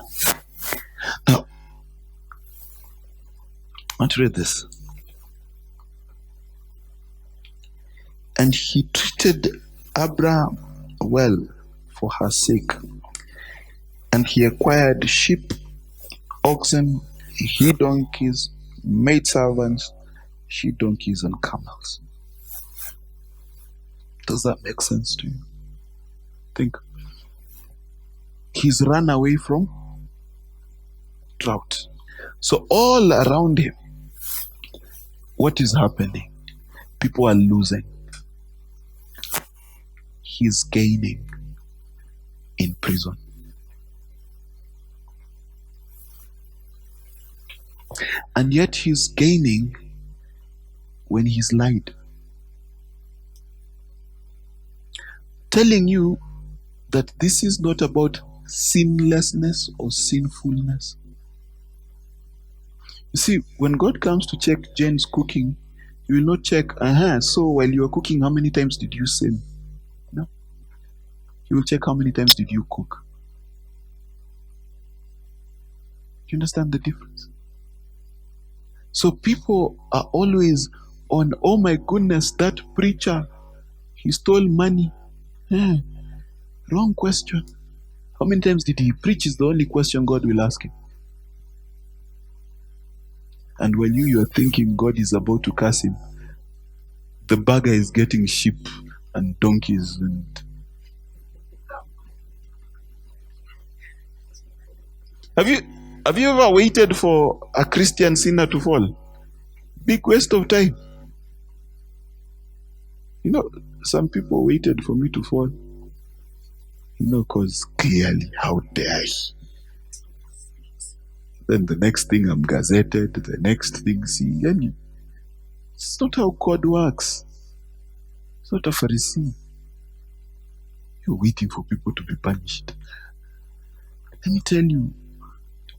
Now, I want to read this. And he treated Abraham well for her sake, and he acquired sheep, oxen, he-donkeys, maidservants, she-donkeys, and camels. Does that make sense to you? Think. He's run away from drought. So all around him, what is happening? People are losing. He's gaining in prison. And yet he's gaining when he's lied. Telling you that this is not about sinlessness or sinfulness. You see, when God comes to check Jane's cooking, you will not check, so while you were cooking, how many times did you sin? No. He will check how many times did you cook. Do you understand the difference? So people are always on, oh my goodness, that preacher, he stole money. Wrong question. How many times did he preach is the only question God will ask him. And when you are thinking God is about to curse him, the beggar is getting sheep and donkeys and Have you ever waited for a Christian sinner to fall? Big waste of time. You know, some people waited for me to fall. You know, because clearly, how dare he? Then the next thing I'm gazetted, the next thing, see, and it's not how God works. It's not a Pharisee. You're waiting for people to be punished. Let me tell you,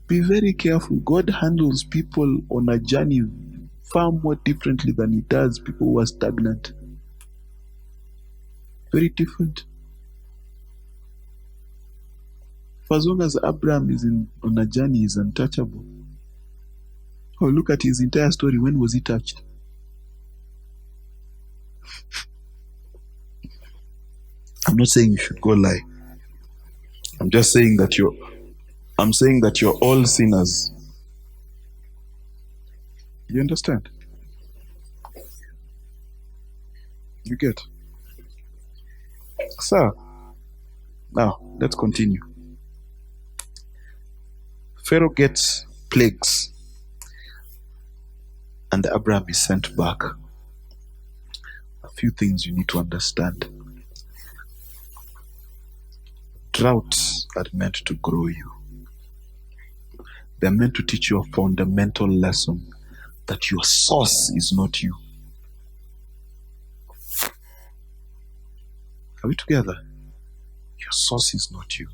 be very careful. God handles people on a journey far more differently than he does people who are stagnant. Very different. For as long as Abraham is on a journey, he's untouchable. Oh, look at his entire story. When was he touched? I'm not saying you should go lie. I'm just saying that you're all sinners. You understand? You get? So, now let's continue. Pharaoh gets plagues and Abraham is sent back. A few things you need to understand. Droughts are meant to grow you. They're meant to teach you a fundamental lesson that your source is not you. Are we together? Your source is not you.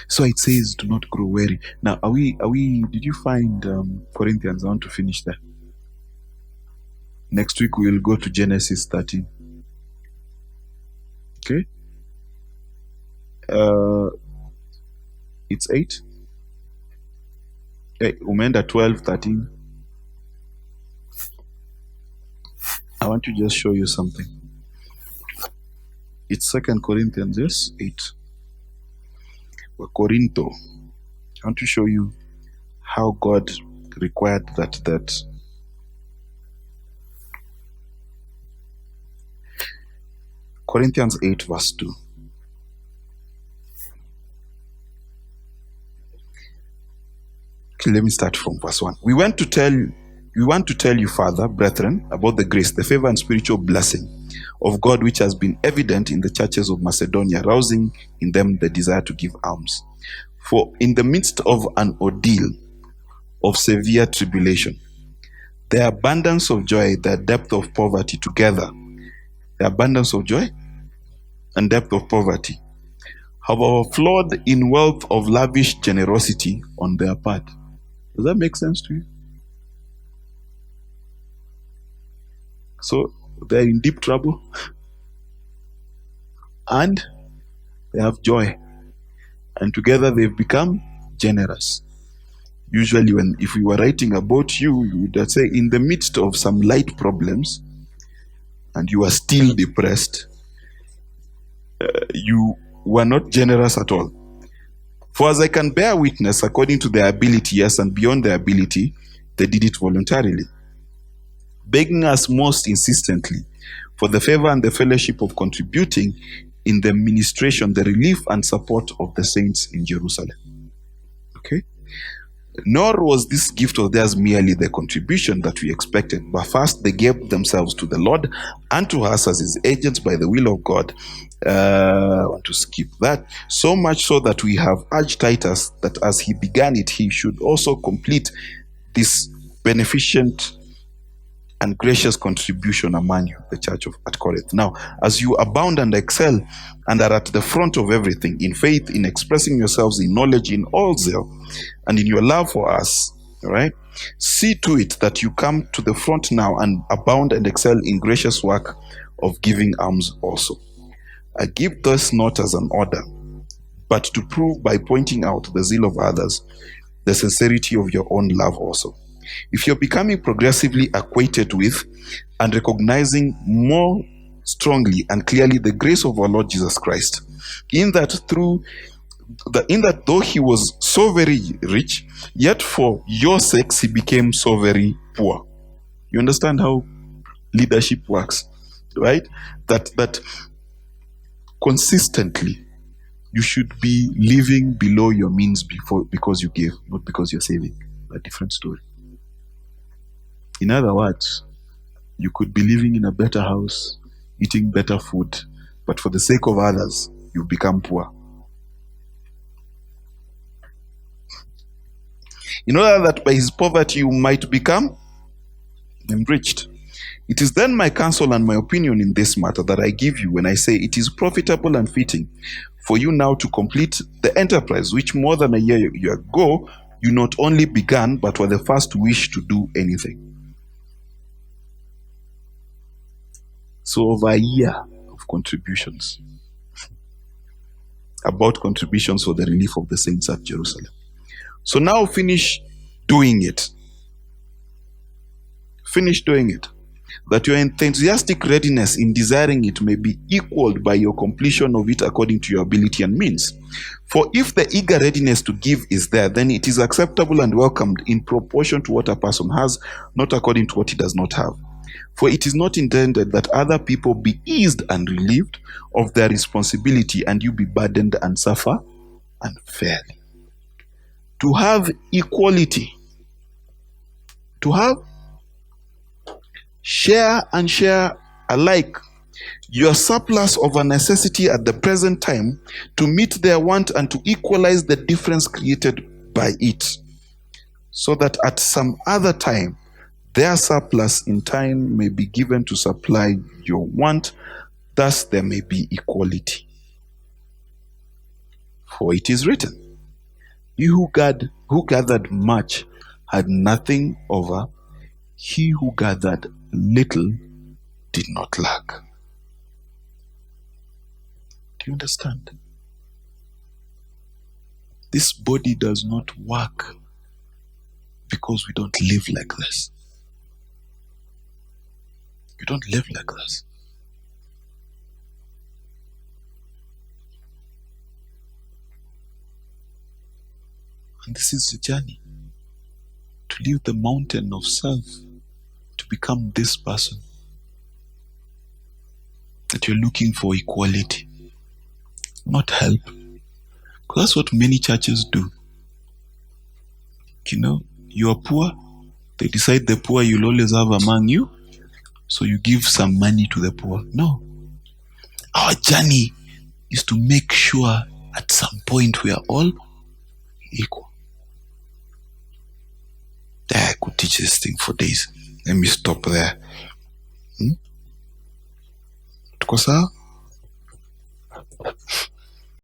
So it says, do not grow weary. Now, did you find Corinthians? I want to finish there. Next week we will go to Genesis 13. Okay? It's 8. Umenda 12, 13. I want to just show you something. It's 2 Corinthians, yes? 8. Corinto. I want to show you how God required that Corinthians 8 verse 2. Okay, let me start from verse 1. We want to tell you, Father, brethren, about the grace, the favor and spiritual blessing of God which has been evident in the churches of Macedonia, rousing in them the desire to give alms. For in the midst of an ordeal of severe tribulation, the abundance of joy, the depth of poverty together, the abundance of joy and depth of poverty have overflowed in wealth of lavish generosity on their part. Does that make sense to you? So they're in deep trouble and they have joy, and together they've become generous. Usually if we were writing about you, you would say in the midst of some light problems and you are still depressed, you were not generous at all. For as I can bear witness, according to their ability, yes, and beyond their ability, they did it voluntarily, begging us most insistently for the favor and the fellowship of contributing in the ministration, the relief and support of the saints in Jerusalem. Okay? Nor was this gift of theirs merely the contribution that we expected, but first they gave themselves to the Lord and to us as his agents by the will of God. I want to skip that. So much so that we have urged Titus that as he began it, he should also complete this beneficent and gracious contribution among you, the church at Corinth. Now, as you abound and excel and are at the front of everything, in faith, in expressing yourselves, in knowledge, in all zeal, and in your love for us, all right, see to it that you come to the front now and abound and excel in gracious work of giving alms also. I give this not as an order, but to prove by pointing out the zeal of others, the sincerity of your own love also. If you're becoming progressively acquainted with and recognizing more strongly and clearly the grace of our Lord Jesus Christ, in that though he was so very rich, yet for your sakes he became so very poor. You understand how leadership works, right? That consistently you should be living below your means because you gave, not because you're saving. A different story. In other words, you could be living in a better house, eating better food, but for the sake of others, you've become poor. In order that by his poverty you might become enriched. It is then my counsel and my opinion in this matter that I give you when I say it is profitable and fitting for you now to complete the enterprise which more than a year ago you not only began but were the first to wish to do anything. So over a year of contributions, about contributions for the relief of the saints at Jerusalem. So now finish doing it. Finish doing it. That your enthusiastic readiness in desiring it may be equaled by your completion of it according to your ability and means. For if the eager readiness to give is there, then it is acceptable and welcomed in proportion to what a person has, not according to what he does not have. For it is not intended that other people be eased and relieved of their responsibility and you be burdened and suffer unfairly. To have equality, to have share and share alike, your surplus of a necessity at the present time to meet their want and to equalize the difference created by it, so that at some other time their surplus in time may be given to supply your want, thus there may be equality. For it is written, he who gathered much had nothing over, he who gathered little did not lack. Do you understand? This body does not work because we don't live like this. You don't live like this. And this is the journey. To leave the mountain of self, to become this person. That you're looking for equality, not help. Because that's what many churches do. You know, you are poor, they decide the poor you'll always have among you, so you give some money to the poor. No. Our journey is to make sure at some point we are all equal. I could teach this thing for days. Let me stop there. Tuko sawa?